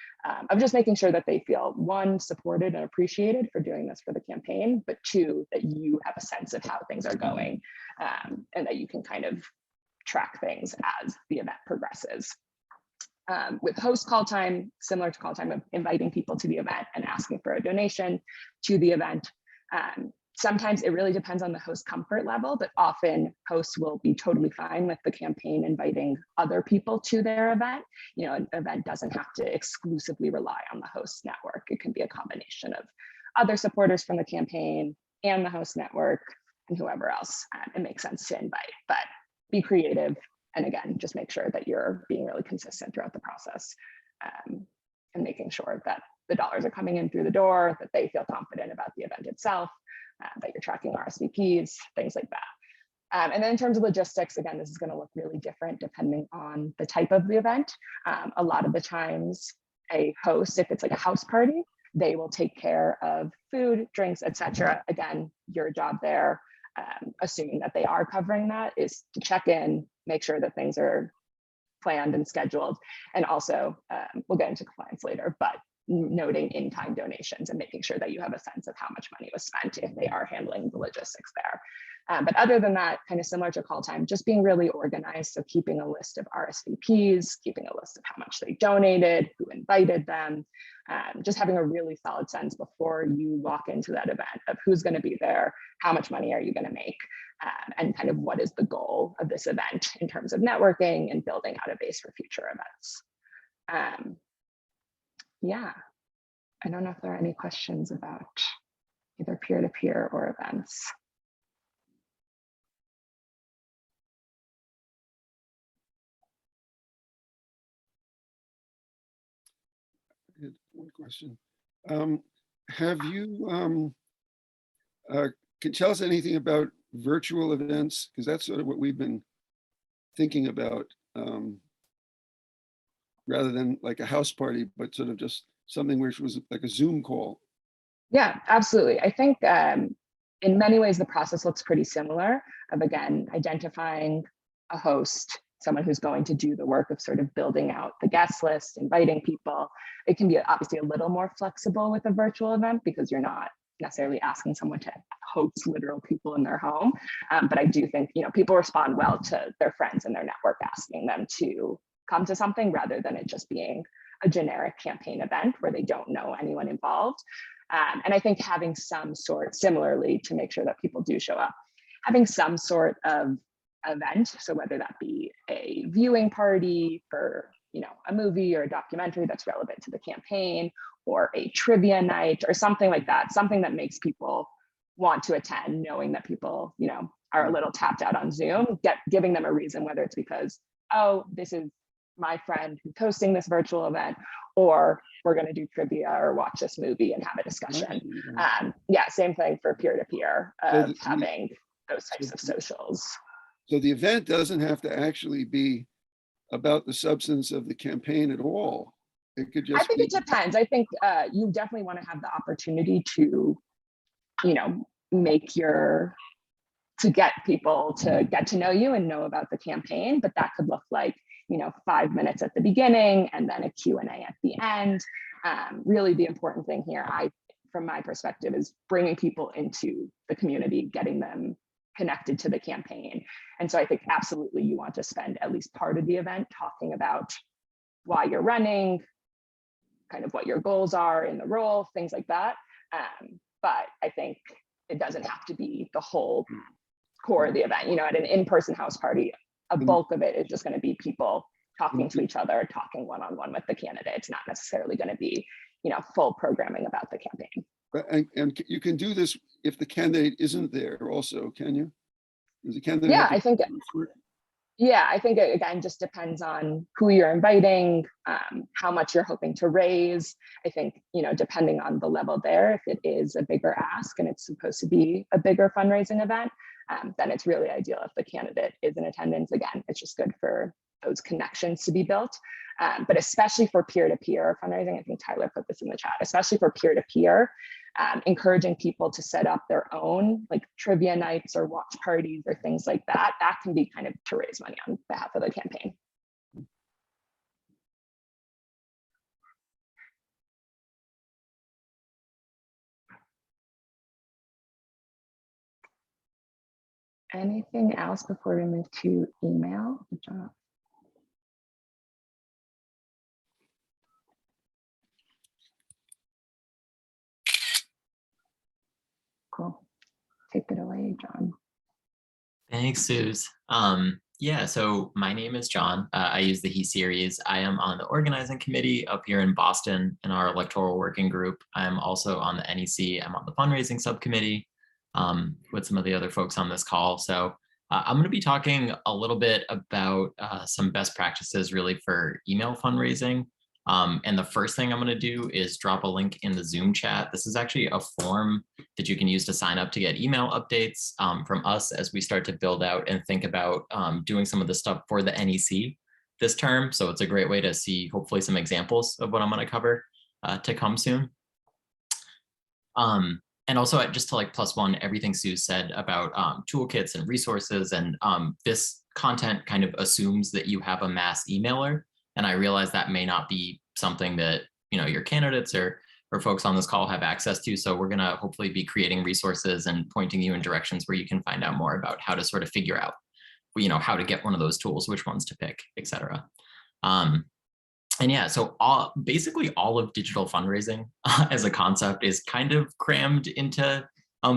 of just making sure that they feel, one, supported and appreciated for doing this for the campaign, but two, that you have a sense of how things are going and that you can kind of track things as the event progresses. With host call time, similar to call time of inviting people to the event and asking for a donation to the event. Sometimes it really depends on the host comfort level, but often hosts will be totally fine with the campaign inviting other people to their event. You know, an event doesn't have to exclusively rely on the host network. It can be a combination of other supporters from the campaign and the host network and whoever else it makes sense to invite, but be creative. And again, just make sure that you're being really consistent throughout the process and making sure that the dollars are coming in through the door, that they feel confident about the event itself, that you're tracking RSVPs, things like that. And then in terms of logistics, again, this is going to look really different depending on the type of the event. A lot of the times a host, if it's like a house party, they will take care of food, drinks, etc. Again, your job there, assuming that they are covering that, is to check in, make sure that things are planned and scheduled. And also, we'll get into compliance later, but noting in-kind donations and making sure that you have a sense of how much money was spent if they are handling the logistics there. But other than that, kind of similar to call time, just being really organized. So keeping a list of RSVPs, keeping a list of how much they donated, who invited them, just having a really solid sense before you walk into that event of who's going to be there, how much money are you going to make, and kind of what is the goal of this event in terms of networking and building out a base for future events. Yeah, I don't know if there are any questions about either peer-to-peer or events. One question. Have you, can you tell us anything about virtual events? Because that's sort of what we've been thinking about, rather than like a house party, but sort of just something which was like a Zoom call. Yeah, absolutely. I think in many ways, the process looks pretty similar of, again, identifying a host, someone who's going to do the work of sort of building out the guest list, inviting people. It can be obviously a little more flexible with a virtual event because you're not necessarily asking someone to host literal people in their home. But I do think, you know, people respond well to their friends and their network asking them to come to something rather than it just being a generic campaign event where they don't know anyone involved. And I think having some sort, similarly, to make sure that people do show up, having some sort of event, so whether that be a viewing party for, you know, a movie or a documentary that's relevant to the campaign, or a trivia night or something like that, something that makes people want to attend, knowing that people, you know, are a little tapped out on Zoom, giving them a reason, whether it's because oh, this is my friend who's hosting this virtual event, or we're going to do trivia or watch this movie and have a discussion. Yeah, same thing for peer-to-peer of having those types of socials. So the event doesn't have to actually be about the substance of the campaign at all. It could just I think it depends. I think you definitely want to have the opportunity to, you know, to get people to get to know you and know about the campaign, but that could look like, you know, 5 minutes at the beginning and then a Q&A at the end. Really the important thing here, from my perspective, is bringing people into the community, getting them connected to the campaign. And so I think absolutely you want to spend at least part of the event talking about why you're running, kind of what your goals are in the role, things like that. But I think it doesn't have to be the whole core of the event. You know, at an in-person house party, a bulk of it is just going to be people talking to each other, talking one-on-one with the candidate. It's not necessarily going to be, you know, full programming about the campaign. And you can do this if the candidate isn't there also, can you? Does the candidate Yeah, have to I think, yeah, I think it, again, just depends on who you're inviting, how much you're hoping to raise. I think, you know, depending on the level there, if it is a bigger ask and it's supposed to be a bigger fundraising event, then it's really ideal if the candidate is in attendance. Again, it's just good for those connections to be built. But especially for peer-to-peer fundraising, I think Tyler put this in the chat, especially for peer-to-peer, encouraging people to set up their own like trivia nights or watch parties or things like that. That can be kind of to raise money on behalf of the campaign. Anything else before we move to email? Cool. Take it away, John. Thanks, Suze. Yeah, so my name is John. I use the He series. I am on the organizing committee up here in Boston in our electoral working group. I'm also on the NEC. I'm on the fundraising subcommittee with some of the other folks on this call. So I'm going to be talking a little bit about some best practices really for email fundraising. And the first thing I'm going to do is drop a link in the Zoom chat. This is actually a form that you can use to sign up to get email updates from us as we start to build out and think about doing some of the stuff for the NEC this term. So it's a great way to see hopefully some examples of what I'm going to cover to come soon. And also just to like plus one, everything Sue said about toolkits and resources, and this content kind of assumes that you have a mass emailer. And I realize that may not be something that, you know, your candidates or folks on this call have access to. So we're going to hopefully be creating resources and pointing you in directions where you can find out more about how to sort of figure out, you know, how to get one of those tools, which ones to pick, et cetera. And yeah, so basically all of digital fundraising as a concept is kind of crammed into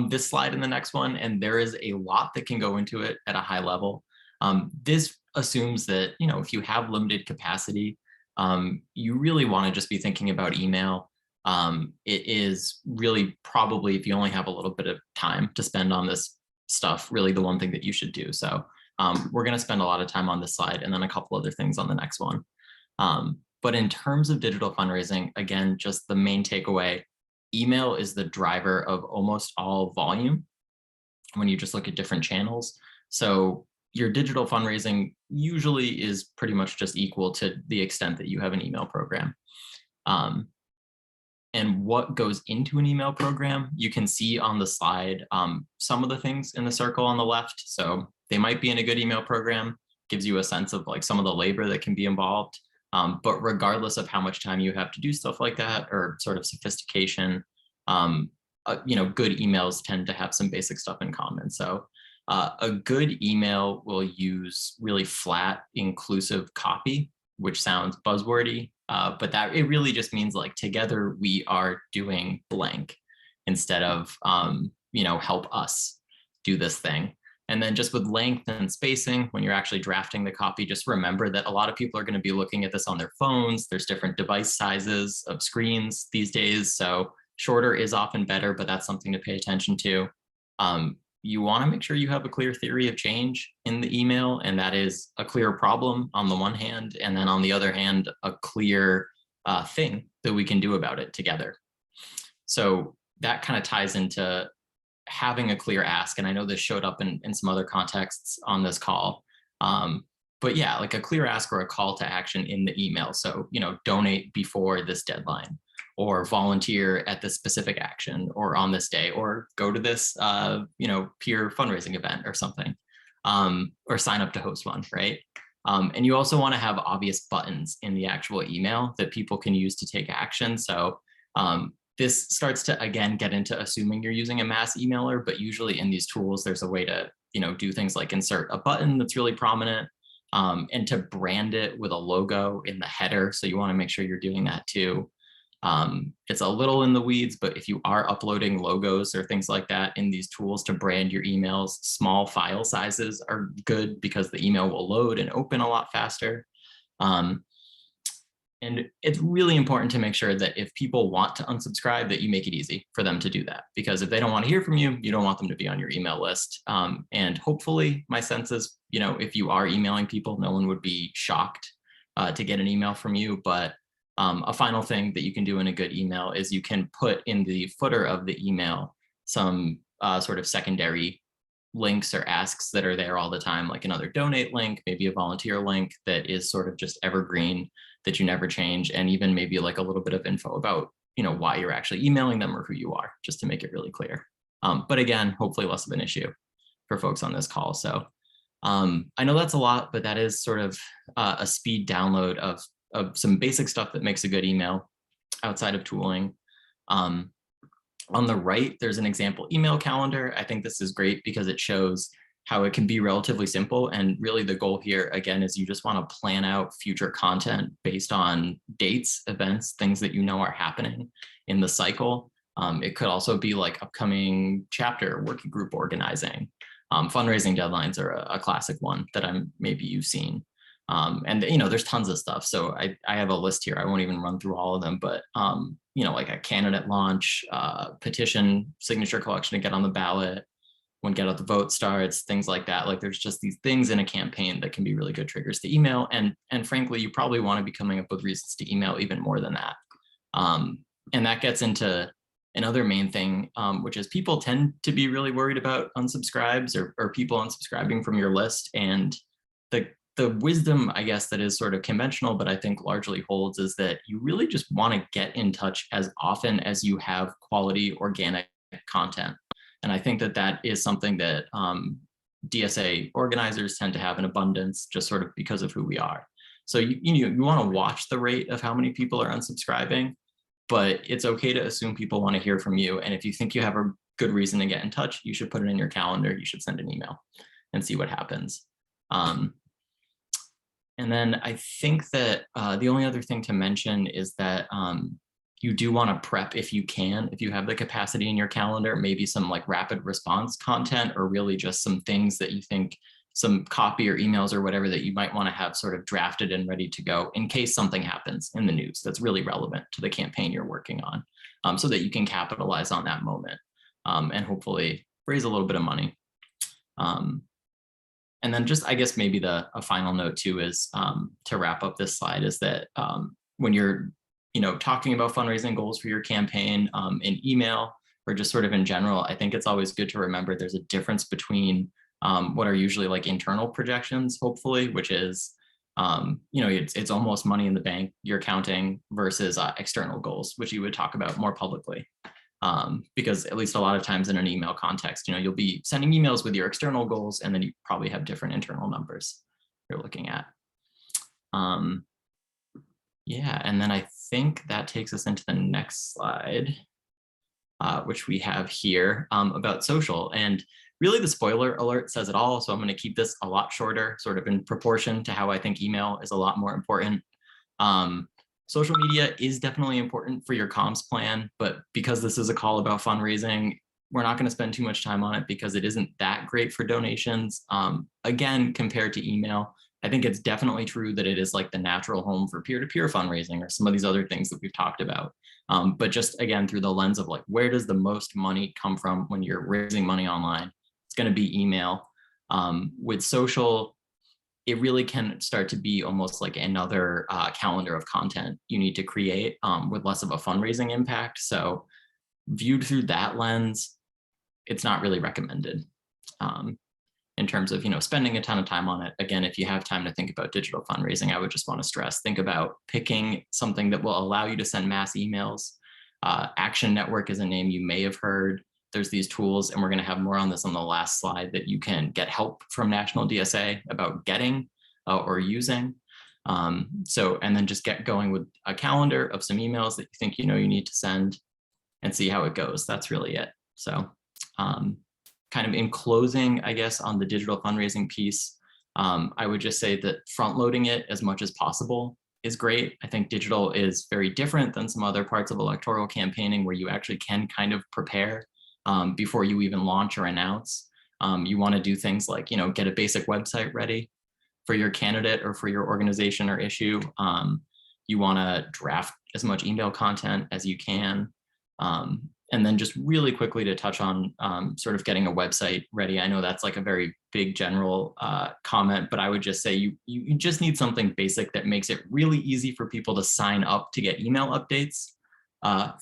this slide and the next one. And there is a lot that can go into it at a high level. This assumes that, you know, if you have limited capacity, you really want to just be thinking about email. It is really probably, if you only have a little bit of time to spend on this stuff, really the one thing that you should do. So we're going to spend a lot of time on this slide and then a couple other things on the next one. But in terms of digital fundraising, again, just the main takeaway, email is the driver of almost all volume when you just look at different channels. So your digital fundraising usually is pretty much just equal to the extent that you have an email program. And what goes into an email program, you can see on the slide some of the things in the circle on the left. So they might be in a good email program, gives you a sense of like some of the labor that can be involved. But regardless of how much time you have to do stuff like that or sort of sophistication, you know, good emails tend to have some basic stuff in common. So a good email will use really flat, inclusive copy, which sounds buzzwordy, but that it really just means like together we are doing blank instead of, you know, help us do this thing. And then just with length and spacing, when you're actually drafting the copy, just remember that a lot of people are going to be looking at this on their phones. There's different device sizes of screens these days. So shorter is often better, but that's something to pay attention to. you want to make sure you have a clear theory of change in the email, and that is a clear problem on the one hand, and then on the other hand, a clear thing that we can do about it together. So that kind of ties into having a clear ask, and I know this showed up in some other contexts on this call. But yeah, like a clear ask or a call to action in the email. So, donate before this deadline, or volunteer at this specific action, or on this day, or go to this, peer fundraising event or something, or sign up to host one, right? And you also want to have obvious buttons in the actual email that people can use to take action. So this starts to, again, get into assuming you're using a mass emailer, but usually in these tools, there's a way to, do things like insert a button that's really prominent, and to brand it with a logo in the header. So you want to make sure you're doing that too. It's a little in the weeds, but if you are uploading logos or things like that in these tools to brand your emails, small file sizes are good because the email will load and open a lot faster. And it's really important to make sure that if people want to unsubscribe, that you make it easy for them to do that. Because if they don't want to hear from you, you don't want them to be on your email list. And hopefully, my sense is, if you are emailing people, no one would be shocked to get an email from you. But a final thing that you can do in a good email is you can put in the footer of the email some sort of secondary links or asks that are there all the time, like another donate link, maybe a volunteer link that is sort of just evergreen, that you never change, and even maybe like a little bit of info about, why you're actually emailing them or who you are, just to make it really clear. But again, hopefully less of an issue for folks on this call. So I know that's a lot, but that is sort of a speed download of some basic stuff that makes a good email outside of tooling. On the right, there's an example email calendar. I think this is great because it shows how it can be relatively simple. And really the goal here, again, is you just want to plan out future content based on dates, events, things that are happening in the cycle. It could also be like upcoming chapter, working group organizing. Fundraising deadlines are a classic one that maybe you've seen. And there's tons of stuff. So I have a list here. I won't even run through all of them, but like a candidate launch, petition signature collection to get on the ballot, when get out the vote starts, things like that. Like there's just these things in a campaign that can be really good triggers to email. And frankly, you probably want to be coming up with reasons to email even more than that. And that gets into another main thing, which is people tend to be really worried about unsubscribes or people unsubscribing from your list. And the wisdom, I guess, that is sort of conventional, but I think largely holds, is that you really just want to get in touch as often as you have quality organic content. And I think that is something that DSA organizers tend to have in abundance, just sort of because of who we are. So you want to watch the rate of how many people are unsubscribing, but it's okay to assume people want to hear from you. And if you think you have a good reason to get in touch, you should put it in your calendar. You should send an email and see what happens. And then I think that the only other thing to mention is that you do want to prep if you can, if you have the capacity in your calendar, maybe some like rapid response content, or really just some things that you think, some copy or emails or whatever that you might want to have sort of drafted and ready to go in case something happens in the news that's really relevant to the campaign you're working on, so that you can capitalize on that moment and hopefully raise a little bit of money. And then just, I guess, maybe a final note too is to wrap up this slide is that when you're talking about fundraising goals for your campaign in email or just sort of in general, I think it's always good to remember there's a difference between what are usually like internal projections, hopefully, which is, it's almost money in the bank you're counting, versus external goals, which you would talk about more publicly. Because at least a lot of times in an email context, you'll be sending emails with your external goals, and then you probably have different internal numbers you're looking at. Yeah, and then I think that takes us into the next slide, which we have here about social. And really the spoiler alert says it all. So I'm going to keep this a lot shorter, sort of in proportion to how I think email is a lot more important. Social media is definitely important for your comms plan, but because this is a call about fundraising, we're not going to spend too much time on it because it isn't that great for donations. Again, compared to email, I think it's definitely true that it is like the natural home for peer-to-peer fundraising or some of these other things that we've talked about. But just again, through the lens of like, where does the most money come from when you're raising money online? it's going to be email. With social, it really can start to be almost like another calendar of content you need to create with less of a fundraising impact. So viewed through that lens, it's not really recommended in terms of, spending a ton of time on it. Again, if you have time to think about digital fundraising, I would just want to stress, think about picking something that will allow you to send mass emails. Action Network is a name you may have heard. There's these tools, and we're going to have more on this on the last slide, that you can get help from National DSA about getting or using. And then just get going with a calendar of some emails that you think you need to send, and see how it goes. That's really it. So kind of in closing, I guess, on the digital fundraising piece, I would just say that front loading it as much as possible is great. I think digital is very different than some other parts of electoral campaigning, where you actually can kind of prepare before you even launch or announce. You want to do things like, get a basic website ready for your candidate or for your organization or issue. You want to draft as much email content as you can. And then just really quickly to touch on sort of getting a website ready. I know that's like a very big general comment, but I would just say you just need something basic that makes it really easy for people to sign up to get email updates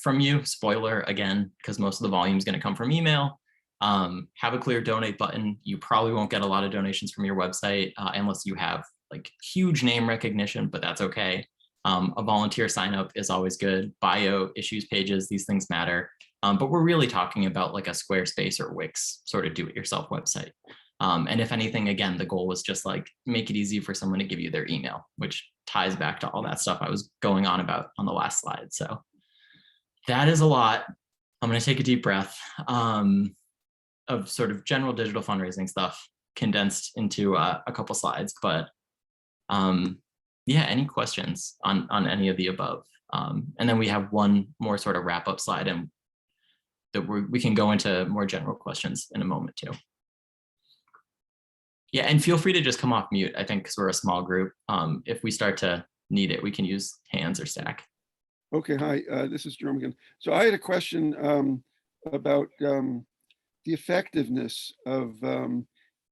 from you. Spoiler again, because most of the volume is going to come from email. Have a clear donate button. You probably won't get a lot of donations from your website unless you have like huge name recognition, but that's okay. A volunteer sign up is always good. Bio, issues pages, these things matter. But we're really talking about like a Squarespace or Wix sort of do-it-yourself website. And if anything, again, the goal was just like make it easy for someone to give you their email, which ties back to all that stuff I was going on about on the last slide. So that is a lot. I'm going to take a deep breath of sort of general digital fundraising stuff condensed into a couple slides. But yeah, any questions on any of the above? And then we have one more sort of wrap up slide, and that we can go into more general questions in a moment too. Yeah, and feel free to just come off mute, I think, because we're a small group. If we start to need it, we can use hands or stack. Okay, hi, this is Jerome again. So I had a question about the effectiveness of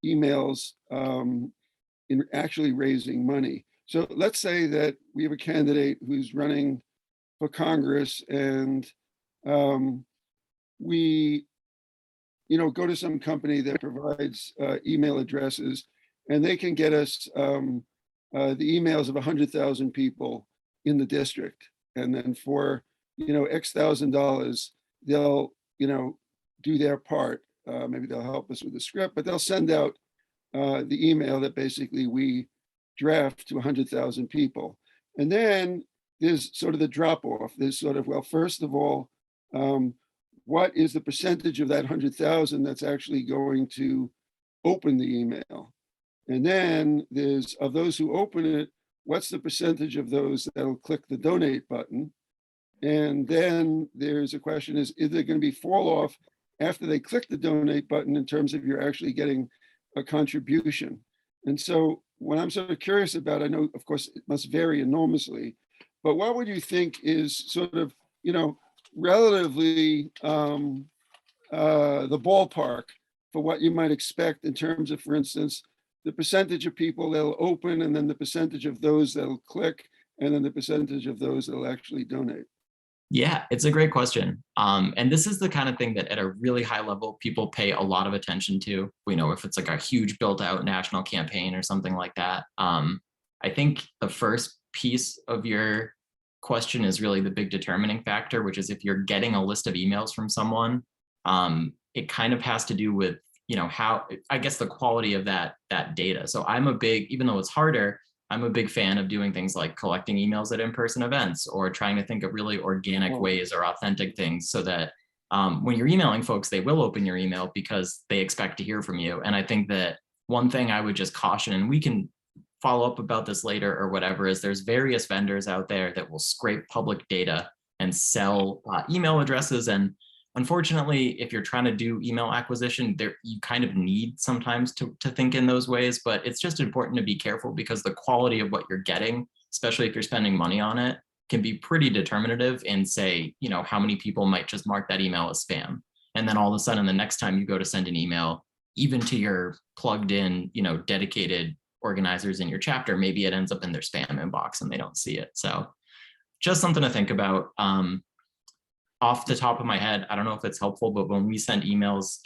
emails in actually raising money. So let's say that we have a candidate who's running for Congress, and we go to some company that provides email addresses, and they can get us the emails of 100,000 people in the district. And then for X $1,000, they'll do their part. Maybe they'll help us with the script, but they'll send out the email that basically we draft to 100,000 people. And then there's sort of the drop off. There's sort of, well, first of all, what is the percentage of that 100,000 that's actually going to open the email? And then there's, of those who open it, what's the percentage of those that'll click the donate button? And then there's a question, is there going to be fall off after they click the donate button in terms of you're actually getting a contribution? And so what I'm sort of curious about, I know, of course, it must vary enormously, but what would you think is sort of, relatively the ballpark for what you might expect in terms of, for instance, the percentage of people that'll open, and then the percentage of those that'll click, and then the percentage of those that'll actually donate? Yeah, it's a great question. And this is the kind of thing that at a really high level, people pay a lot of attention to. If it's like a huge built out national campaign or something like that. I think the first piece of your question is really the big determining factor, which is if you're getting a list of emails from someone, it kind of has to do with, how, I guess, the quality of that data. So I'm a big, even though it's harder, I'm a big fan of doing things like collecting emails at in-person events, or trying to think of really organic ways or authentic things, so that when you're emailing folks, they will open your email because they expect to hear from you. And I think that one thing I would just caution, and we can follow up about this later or whatever, is there's various vendors out there that will scrape public data and sell email addresses. And unfortunately, if you're trying to do email acquisition, you kind of need sometimes to think in those ways, but it's just important to be careful, because the quality of what you're getting, especially if you're spending money on it, can be pretty determinative in, say, how many people might just mark that email as spam. And then all of a sudden, the next time you go to send an email, even to your plugged in, dedicated organizers in your chapter, maybe it ends up in their spam inbox and they don't see it. So just something to think about. Off the top of my head, I don't know if it's helpful, but when we send emails,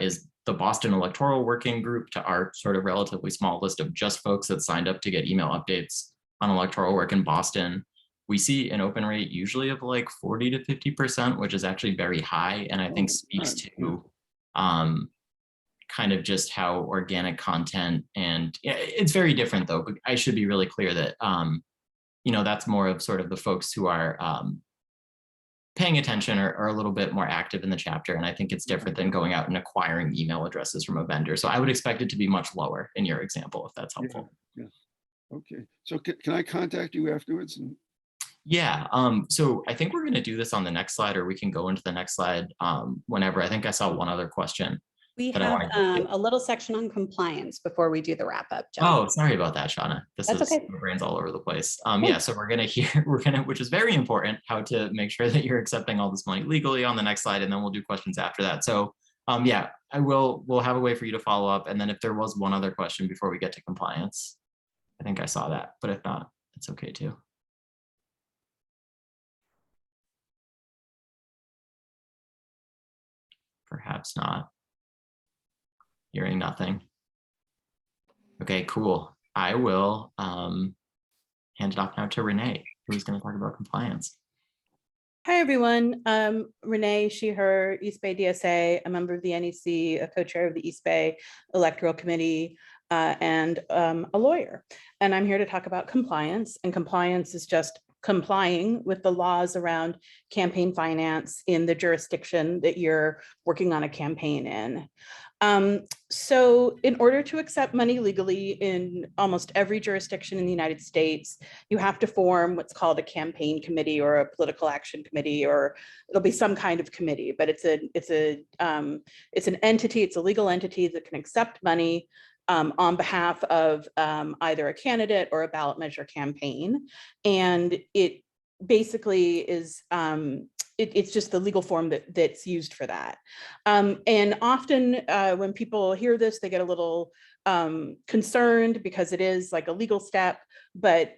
is the Boston Electoral Working Group to our sort of relatively small list of just folks that signed up to get email updates on electoral work in Boston, we see an open rate usually of like 40 to 50%, which is actually very high. And I think speaks to kind of just how organic content, and it's very different though, but I should be really clear that, that's more of sort of the folks who are paying attention or a little bit more active in the chapter. And I think it's different than going out and acquiring email addresses from a vendor. So I would expect it to be much lower in your example, if that's helpful. Yeah. Okay. So can I contact you afterwards? Yeah. So I think we're going to do this on the next slide, or we can go into the next slide whenever. I think I saw one other question. We that I have wanted to get to. a little section on compliance before we do the wrap up, Jen. Oh, sorry about that, Shauna. That's My brain's all over the place. Yeah, so we're gonna which is very important, how to make sure that you're accepting all this money legally on the next slide, and then we'll do questions after that. So yeah, we'll have a way for you to follow up. And then if there was one other question before we get to compliance, I think I saw that, but if not, it's okay too. Perhaps not. Hearing nothing. Okay, cool. I will hand it off now to Renee, who's going to talk about compliance. Hi, everyone. Renee, she, her, East Bay DSA, a member of the NEC, a co-chair of the East Bay Electoral Committee, and a lawyer. And I'm here to talk about compliance. And compliance is just complying with the laws around campaign finance in the jurisdiction that you're working on a campaign in. So in order to accept money legally in almost every jurisdiction in the United States, you have to form what's called a campaign committee or a political action committee, or it'll be some kind of committee, but it's an entity, it's a legal entity that can accept money on behalf of either a candidate or a ballot measure campaign. And it basically is, it's just the legal form that's used for that. And often when people hear this, they get a little concerned because it is like a legal step, but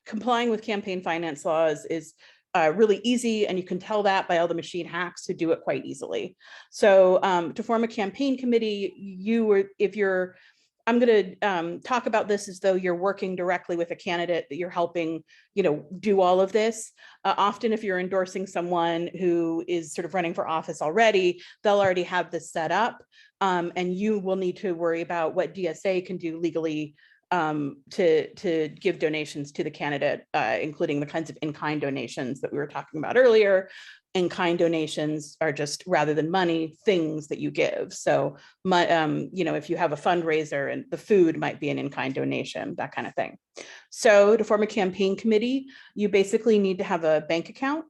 complying with campaign finance laws is really easy, and you can tell that by all the machine hacks who do it quite easily. So to form a campaign committee, I'm going to talk about this as though you're working directly with a candidate that you're helping, do all of this. Often if you're endorsing someone who is sort of running for office already, they'll already have this set up, and you will need to worry about what DSA can do legally to give donations to the candidate, including the kinds of in-kind donations that we were talking about earlier. In-kind donations are just, rather than money, things that you give. So, if you have a fundraiser and the food might be an in-kind donation, that kind of thing. So to form a campaign committee, you basically need to have a bank account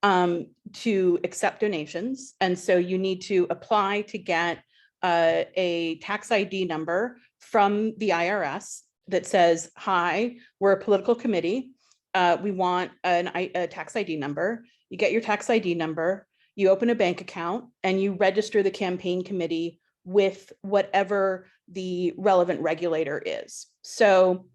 to accept donations. And so you need to apply to get a tax ID number from the IRS that says, hi, we're a political committee. We want a tax ID number. You get your tax ID number, you open a bank account, and you register the campaign committee with whatever the relevant regulator is. So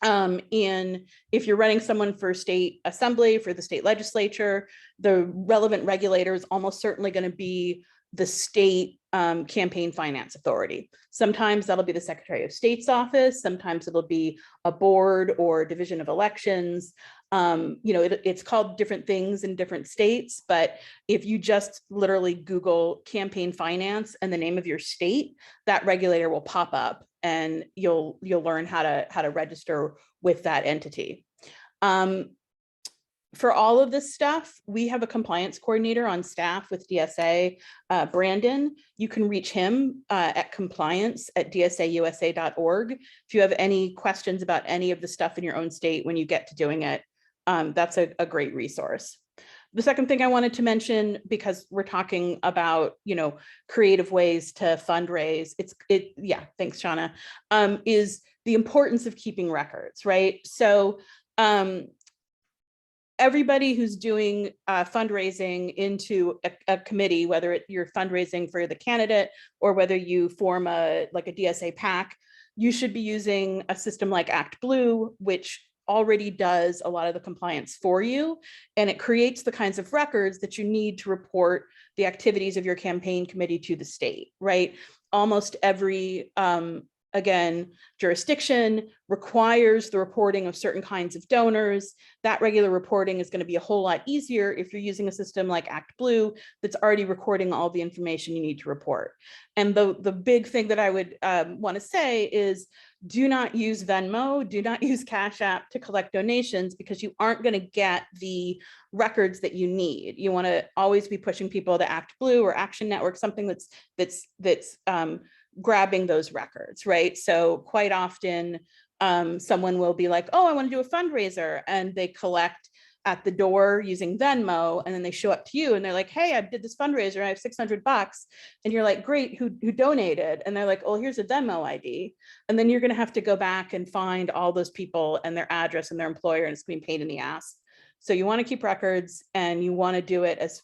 if you're running someone for state assembly, for the state legislature, the relevant regulator is almost certainly going to be the state campaign finance authority. Sometimes that'll be the Secretary of State's office. Sometimes it'll be a board or division of elections. It's called different things in different states, but if you just literally Google campaign finance and the name of your state, that regulator will pop up, and you'll learn how to register with that entity. For all of this stuff, we have a compliance coordinator on staff with DSA, Brandon. You can reach him at compliance@dsausa.org. If you have any questions about any of the stuff in your own state when you get to doing it, that's a great resource. The second thing I wanted to mention, because we're talking about, creative ways to fundraise, thanks, Shauna, is the importance of keeping records, right? So everybody who's doing fundraising into a committee, whether you're fundraising for the candidate or whether you form a DSA PAC, you should be using a system like ActBlue, which already does a lot of the compliance for you. And it creates the kinds of records that you need to report the activities of your campaign committee to the state, right? Almost every, again, jurisdiction requires the reporting of certain kinds of donors. That regular reporting is going to be a whole lot easier if you're using a system like ActBlue that's already recording all the information you need to report. And the big thing that I would want to say is, do not use Venmo, do not use Cash App to collect donations, because you aren't going to get the records that you need. You want to always be pushing people to ActBlue or Action Network, something that's grabbing those records, right? So quite often someone will be like, oh, I want to do a fundraiser, and they collect at the door using Venmo, and then they show up to you and they're like, hey, I did this fundraiser, I have $600. And you're like, great, who donated? And they're like, oh, here's a Venmo ID. And then you're going to have to go back and find all those people and their address and their employer, and it's going to be a pain in the ass. So you want to keep records, and you want to do it as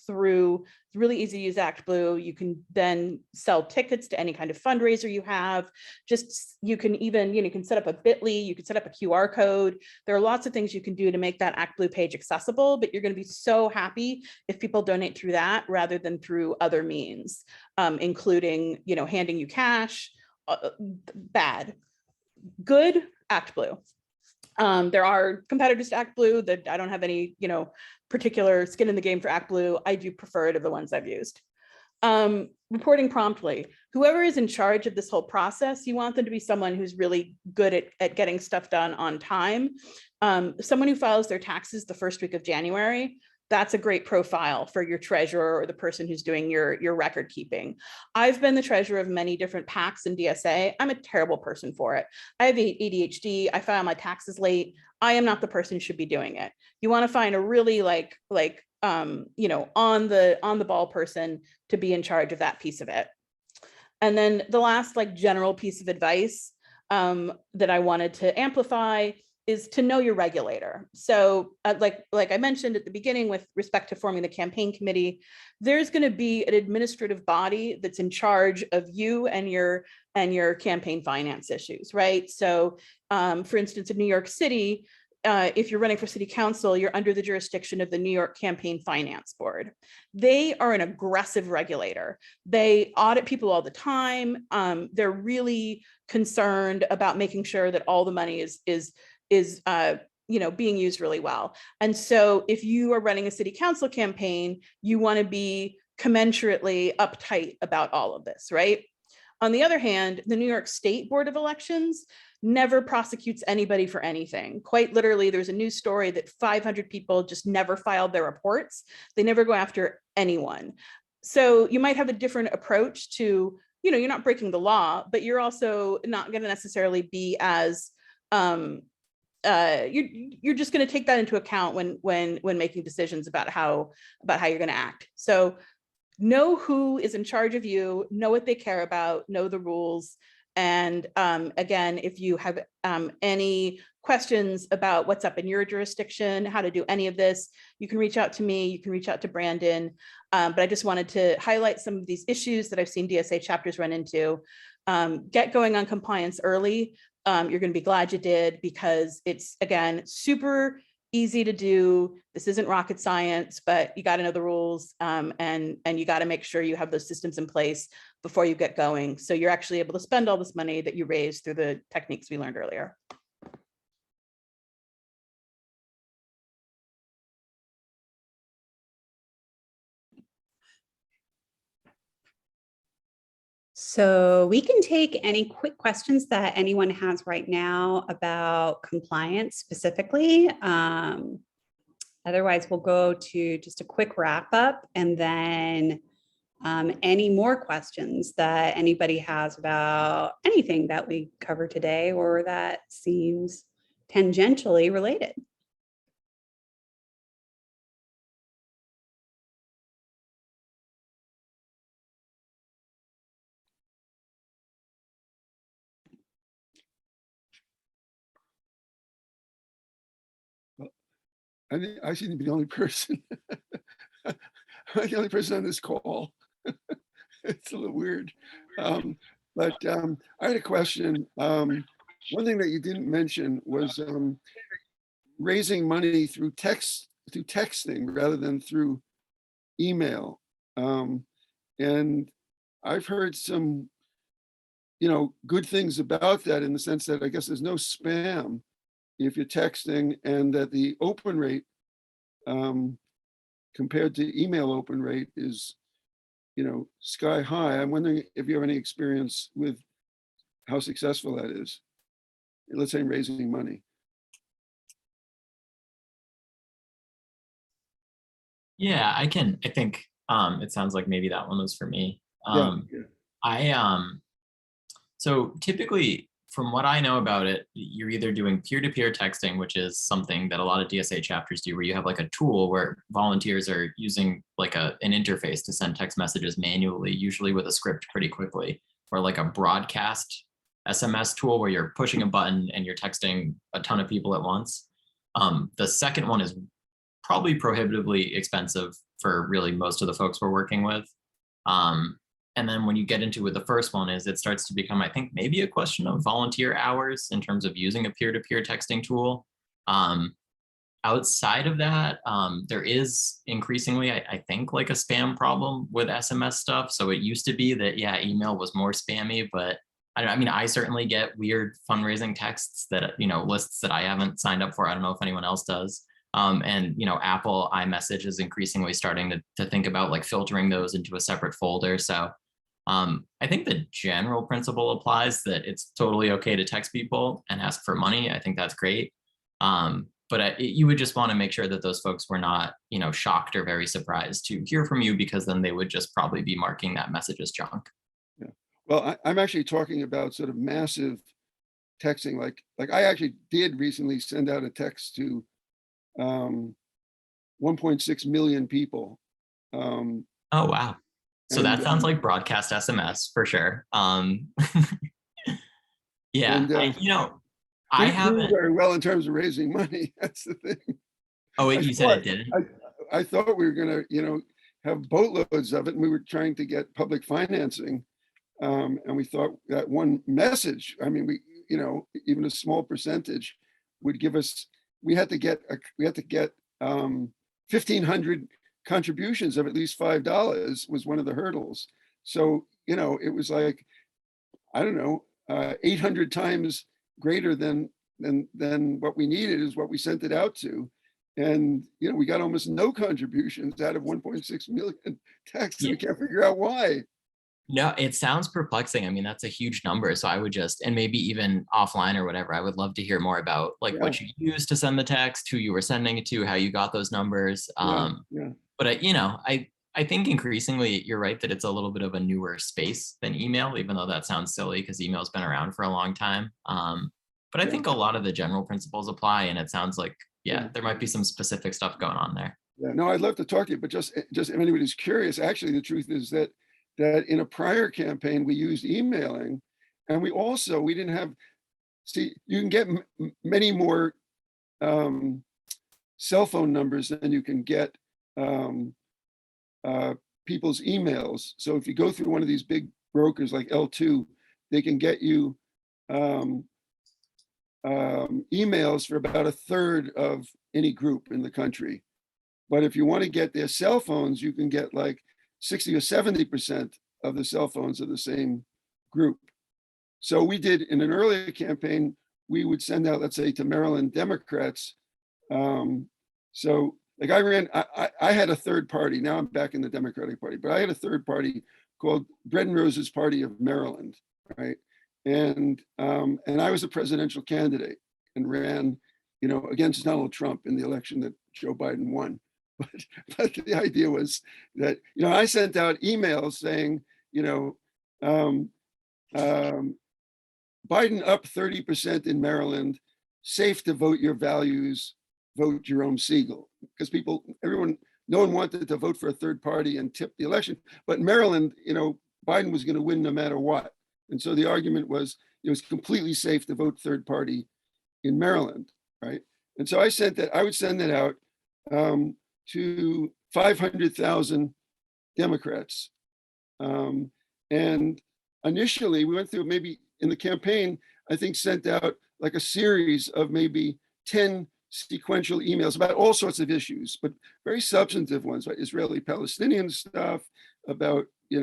through, it's really easy to use ActBlue. You can then sell tickets to any kind of fundraiser you have. Just, you can even, you can set up a bit.ly, you can set up a QR code. There are lots of things you can do to make that ActBlue page accessible, but you're going to be so happy if people donate through that rather than through other means, including, handing you cash. Bad. Good, ActBlue. There are competitors to ActBlue that I don't have any, particular skin in the game for ActBlue. I do prefer it of the ones I've used. Reporting promptly. Whoever is in charge of this whole process, you want them to be someone who's really good at getting stuff done on time. Someone who files their taxes the first week of January, that's a great profile for your treasurer or the person who's doing your record keeping. I've been the treasurer of many different PACs and DSA. I'm a terrible person for it. I have ADHD. I file my taxes late. I am not the person who should be doing it. You want to find a really on the ball person to be in charge of that piece of it. And then the last general piece of advice that I wanted to amplify is to know your regulator. So like I mentioned at the beginning with respect to forming the campaign committee, there's going to be an administrative body that's in charge of you and your campaign finance issues, right? So for instance, in New York City, if you're running for city council, you're under the jurisdiction of the New York Campaign Finance Board. They are an aggressive regulator. They audit people all the time. They're really concerned about making sure that all the money is being used really well. And so if you are running a city council campaign, you want to be commensurately uptight about all of this, right? On the other hand, the New York State Board of Elections never prosecutes anybody for anything. Quite literally, there's a news story that 500 people just never filed their reports. They never go after anyone. So you might have a different approach to, you're not breaking the law, but you're also not going to necessarily be as you're just going to take that into account when making decisions about how you're going to act. So know who is in charge of you, know what they care about, know the rules. And again, if you have any questions about what's up in your jurisdiction, how to do any of this, you can reach out to me, you can reach out to Brandon. But I just wanted to highlight some of these issues that I've seen DSA chapters run into. Get going on compliance early. You're going to be glad you did, because it's, again, super easy to do. This isn't rocket science, but you got to know the rules, and you got to make sure you have those systems in place before you get going, so you're actually able to spend all this money that you raised through the techniques we learned earlier. So we can take any quick questions that anyone has right now about compliance specifically. Otherwise, we'll go to just a quick wrap up, and then any more questions that anybody has about anything that we covered today or that seems tangentially related. I seem to be the only person. I'm the only person on this call. It's a little weird. But I had a question. One thing that you didn't mention was raising money through texting rather than through email. And I've heard some, good things about that, in the sense that I guess there's no spam if you're texting, and that the open rate compared to email open rate is, sky high. I'm wondering if you have any experience with how successful that is. Let's say raising money. Yeah, I think it sounds like maybe that one was for me. Yeah. So typically, from what I know about it, you're either doing peer-to-peer texting, which is something that a lot of DSA chapters do, where you have like a tool where volunteers are using like an interface to send text messages manually, usually with a script pretty quickly, or like a broadcast SMS tool where you're pushing a button and you're texting a ton of people at once. The second one is probably prohibitively expensive for really most of the folks we're working with. And then when you get into what the first one is, it starts to become, I think, maybe a question of volunteer hours in terms of using a peer-to-peer texting tool. Outside of that, there is increasingly, I think, like a spam problem with SMS stuff. So it used to be that, yeah, email was more spammy, but I certainly get weird fundraising texts that, lists that I haven't signed up for. I don't know if anyone else does. And Apple iMessage is increasingly starting to think about like filtering those into a separate folder. So I think the general principle applies, that it's totally okay to text people and ask for money. I think that's great. But you would just want to make sure that those folks were not, shocked or very surprised to hear from you, because then they would just probably be marking that message as junk. Yeah. Well, I'm actually talking about sort of massive texting. Like I actually did recently send out a text to 1.6 million people. Oh, wow. So that sounds like broadcast SMS for sure. Yeah, I haven't very well in terms of raising money. That's the thing. Oh, wait, you said it didn't? I thought we were going to, have boatloads of it, and we were trying to get public financing. And we thought that one message, we, even a small percentage would give us, we had to get 1,500 contributions of at least $5 was one of the hurdles. So, it was like, I don't know, 800 times greater than what we needed is what we sent it out to. And, we got almost no contributions out of 1.6 million texts. Yeah. We can't figure out why. No, it sounds perplexing. That's a huge number. So I would and maybe even offline or whatever, I would love to hear more about what you used to send the text, who you were sending it to, how you got those numbers. But I think increasingly you're right that it's a little bit of a newer space than email, even though that sounds silly because email's been around for a long time. But I think a lot of the general principles apply, and it sounds like, there might be some specific stuff going on there. Yeah, no, I'd love to talk to you, but just if anybody's curious, actually, the truth is that in a prior campaign, we used emailing, and we didn't have, you can get many more cell phone numbers than you can get people's emails. So if you go through one of these big brokers like L2, they can get you emails for about a third of any group in the country. But if you want to get their cell phones, you can get like 60 or 70% of the cell phones of the same group. So we did, in an earlier campaign, we would send out, let's say, to Maryland Democrats. So like I had a third party. Now I'm back in the Democratic Party, but I had a third party called Bread and Roses Party of Maryland, right? And I was a presidential candidate and ran, against Donald Trump in the election that Joe Biden won. But the idea was that, I sent out emails saying, Biden up 30% in Maryland, safe to vote your values, vote Jerome Siegel. Because no one wanted to vote for a third party and tip the election. But in Maryland, Biden was going to win no matter what. And so the argument was it was completely safe to vote third party in Maryland, right? And so I would send that out to 500,000 Democrats. And initially we went through, maybe in the campaign, I think sent out like a series of maybe 10 sequential emails about all sorts of issues, but very substantive ones, like Israeli-Palestinian stuff, about, we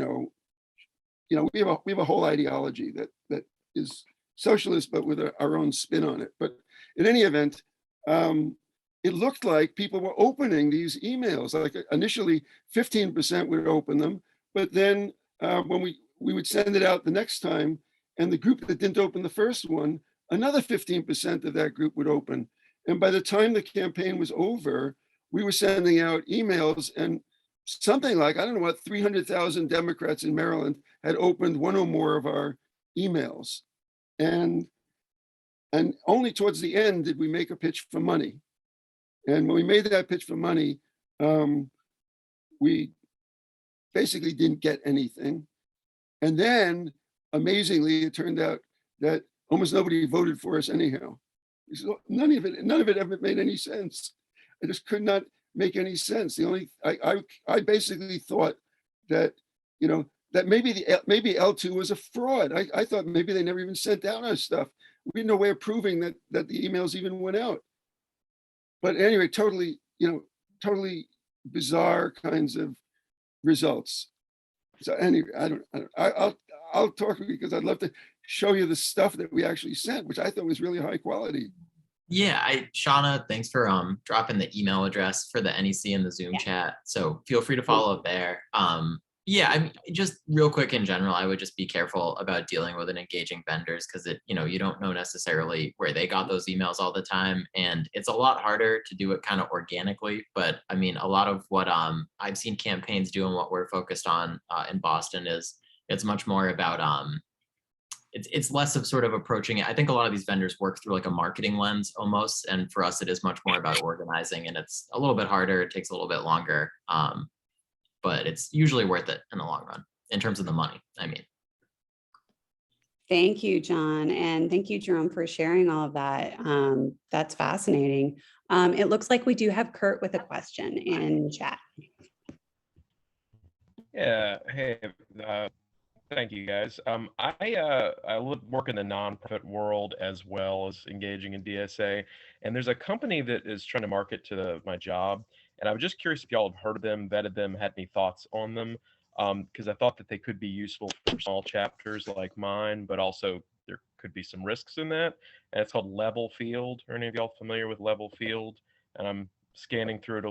have a whole ideology that is socialist, but with our own spin on it. But in any event, it looked like people were opening these emails. Like initially 15% would open them, but then when we would send it out the next time, and the group that didn't open the first one, another 15% of that group would open. And by the time the campaign was over, we were sending out emails, and something like, I don't know what, 300,000 Democrats in Maryland had opened one or more of our emails. And only towards the end did we make a pitch for money. And when we made that pitch for money, we basically didn't get anything. And then, amazingly, it turned out that almost nobody voted for us anyhow. So none of it ever made any sense. I just could not make any sense. I basically thought that, that maybe L2 was a fraud. I thought maybe they never even sent out our stuff. We had no way of proving that the emails even went out. But anyway, totally bizarre kinds of results. So anyway, I'll talk because I'd love to show you the stuff that we actually sent, which I thought was really high quality. Yeah, Shauna, thanks for dropping the email address for the NEC in the Zoom chat. So feel free to follow up there. Yeah, I mean, just real quick in general, I would just be careful about dealing with engaging vendors, because you don't know necessarily where they got those emails all the time. And it's a lot harder to do it kind of organically. But I mean, a lot of what I've seen campaigns do and what we're focused on in Boston is it's much more about it's less of sort of approaching it. I think a lot of these vendors work through like a marketing lens almost. And for us, it is much more about organizing, and it's a little bit harder. It takes a little bit longer. But it's usually worth it in the long run in terms of the money, I mean. Thank you, John. And thank you, Jerome, for sharing all of that. That's fascinating. It looks like we do have Kurt with a question in chat. Yeah, hey, thank you guys. I work in the nonprofit world as well as engaging in DSA, and there's a company that is trying to market to my job. And I was just curious if y'all have heard of them, vetted them, had any thoughts on them, because I thought that they could be useful for small chapters like mine, but also there could be some risks in that. And it's called Level Field. Are any of y'all familiar with Level Field? And I'm scanning through it.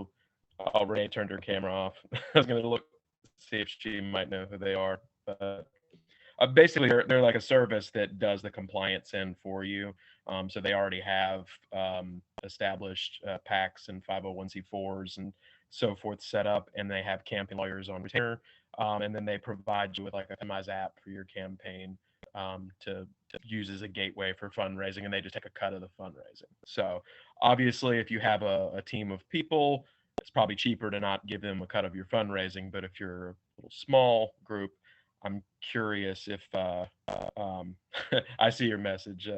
Oh, Renee turned her camera off. I was going to look, see if she might know who they are. But basically, they're like a service that does the compliance end for you. So they already have established PACs and 501c4s and so forth set up, and they have campaign lawyers on retainer, and then they provide you with like a customized app for your campaign to use as a gateway for fundraising, and they just take a cut of the fundraising. So obviously, if you have a team of people, it's probably cheaper to not give them a cut of your fundraising. But if you're a little small group, I'm curious if I see your message,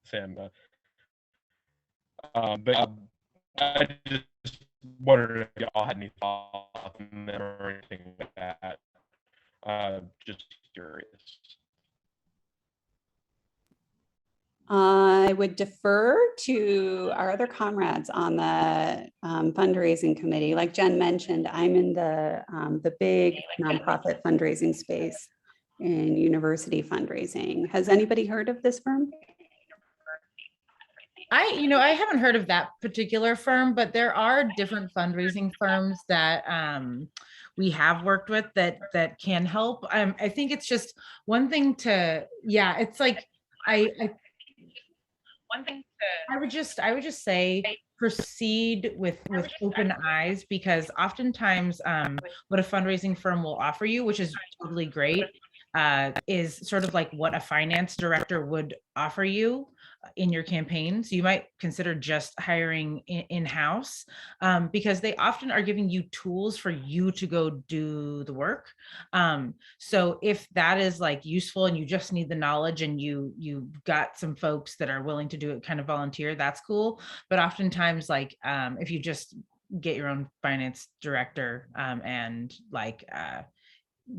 Sam. But I just wondered if y'all had any thoughts on them or anything like that. Just curious. I would defer to our other comrades on the fundraising committee. Like Jen mentioned, I'm in the big nonprofit fundraising space in university fundraising. Has anybody heard of this firm? I haven't heard of that particular firm, but there are different fundraising firms that we have worked with that can help. I think it's just one thing to, yeah, it's like I would just say proceed with open eyes, because oftentimes what a fundraising firm will offer you, which is totally great, is sort of like what a finance director would offer you in your campaign. So you might consider just hiring in-house, because they often are giving you tools for you to go do the work. So if that is like useful and you just need the knowledge and you got some folks that are willing to do it kind of volunteer, that's cool. But oftentimes, like if you just get your own finance director and like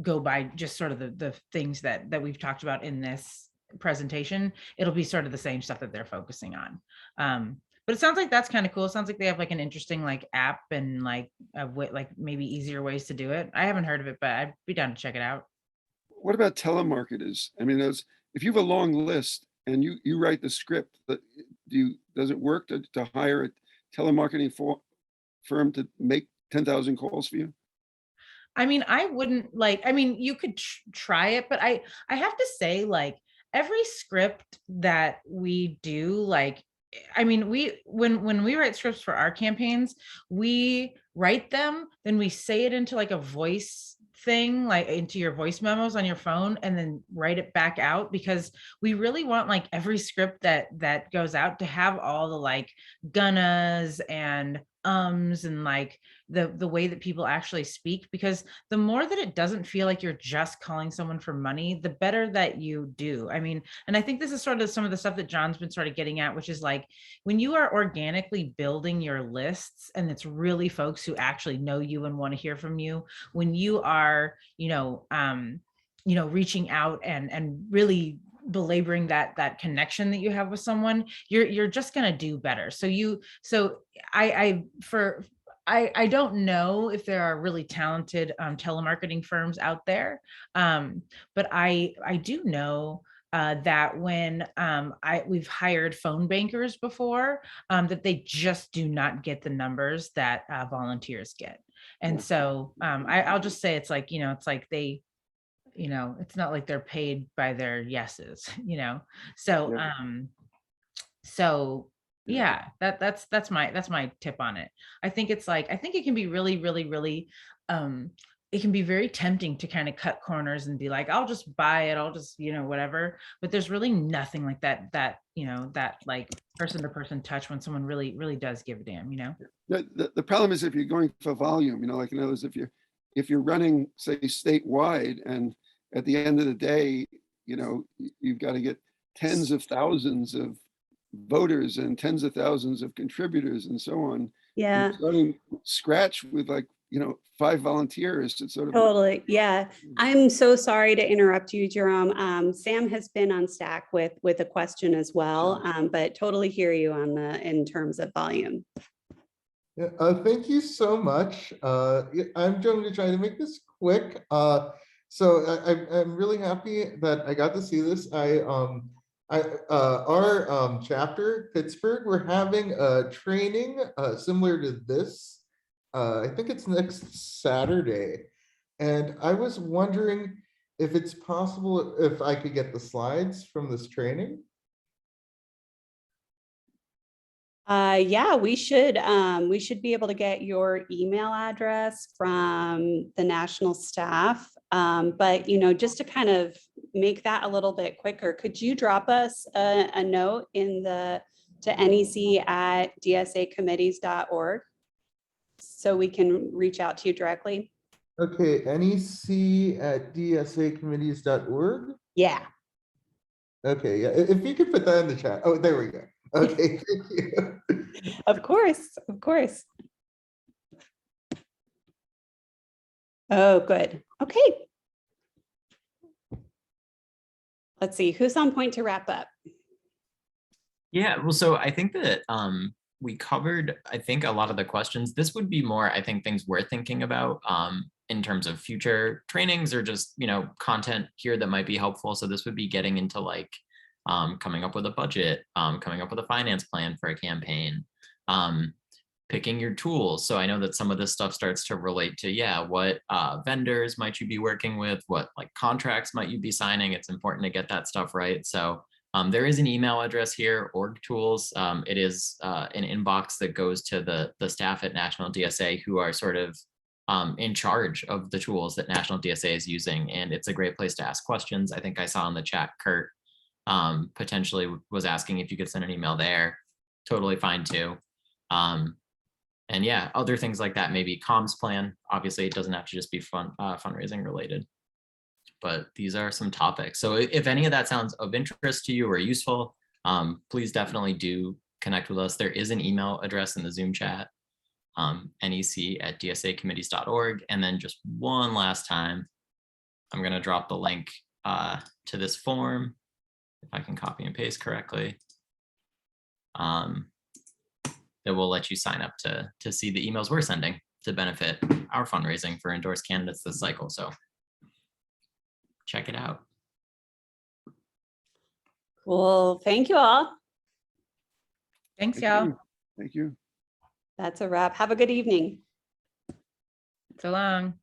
go by just sort of the things that we've talked about in this presentation, it'll be sort of the same stuff that they're focusing on. But it sounds like that's kind of cool. It sounds like they have like an interesting like app and like a way, like maybe easier ways to do it. I haven't heard of it, but I'd be down to check it out. What about telemarketers? I mean, those, if you have a long list and you write the script, does it work to hire a telemarketing firm to make 10,000 calls for you? I mean, I wouldn't like, I mean, you could try it, but I have to say, like, every script that we do, like, I mean, when we write scripts for our campaigns, we write them, then we say it into like a voice thing, like into your voice memos on your phone, and then write it back out, because we really want like every script that goes out to have all the like gonnas and and like the way that people actually speak, because the more that it doesn't feel like you're just calling someone for money, the better that you do. I mean, and I think this is sort of some of the stuff that John's been sort of getting at, which is like when you are organically building your lists and it's really folks who actually know you and want to hear from you, when you are, reaching out and really belaboring that connection that you have with someone, you're just going to do better. I don't know if there are really talented telemarketing firms out there, but I do know that when we've hired phone bankers before, that they just do not get the numbers that volunteers get. And so I'll just say it's like, it's like they, it's not like they're paid by their yeses, so yeah, that's my tip on it. I think it can be really, really, really it can be very tempting to kind of cut corners and be like, I'll just buy it, I'll just, whatever. But there's really nothing like that like person to person touch when someone really, really does give a damn, The problem is if you're going for volume, like in other words, if you're running, say, statewide, and at the end of the day, you've got to get tens of thousands of voters and tens of thousands of contributors and so on. Yeah. And starting scratch with 5 volunteers, it's sort of Totally. Yeah. I'm so sorry to interrupt you, Jerome. Sam has been on stack with a question as well, but totally hear you in terms of volume. Yeah, thank you so much. I'm going to try to make this quick. So I'm really happy that I got to see this. Our chapter, Pittsburgh, we're having a training similar to this. I think it's next Saturday. And I was wondering if it's possible if I could get the slides from this training. Yeah, we should be able to get your email address from the national staff. But just to kind of make that a little bit quicker, could you drop us a note to nec@dsacommittees.org so we can reach out to you directly? Okay, nec@dsacommittees.org. Yeah. Okay, yeah, if you could put that in the chat. Oh, there we go. Okay, thank you. Of course, of course. Oh, good. Okay. Let's see, who's on point to wrap up? Yeah, well, so I think that we covered, I think, a lot of the questions. This would be more, I think, things we're thinking about in terms of future trainings or just, content here that might be helpful. So this would be getting into like coming up with a budget, coming up with a finance plan for a campaign, picking your tools. So I know that some of this stuff starts to relate to, what vendors might you be working with? What like contracts might you be signing? It's important to get that stuff right. So there is an email address here, org tools. It is an inbox that goes to the staff at National DSA who are sort of in charge of the tools that National DSA is using. And it's a great place to ask questions. I think I saw in the chat, Kurt potentially was asking if you could send an email there. Totally fine too. And yeah, other things like that, maybe comms plan. Obviously it doesn't have to just be fundraising related, but these are some topics. So if any of that sounds of interest to you or useful, please definitely do connect with us. There is an email address in the Zoom chat. nec@dsacommittees.org. And then just one last time, I'm going to drop the link to this form, if I can copy and paste correctly. That will let you sign up to see the emails we're sending to benefit our fundraising for endorsed candidates this cycle. So check it out. Cool. Thank you all. Thanks, Thank y'all. you. Thank you. That's a wrap. Have a good evening. So long.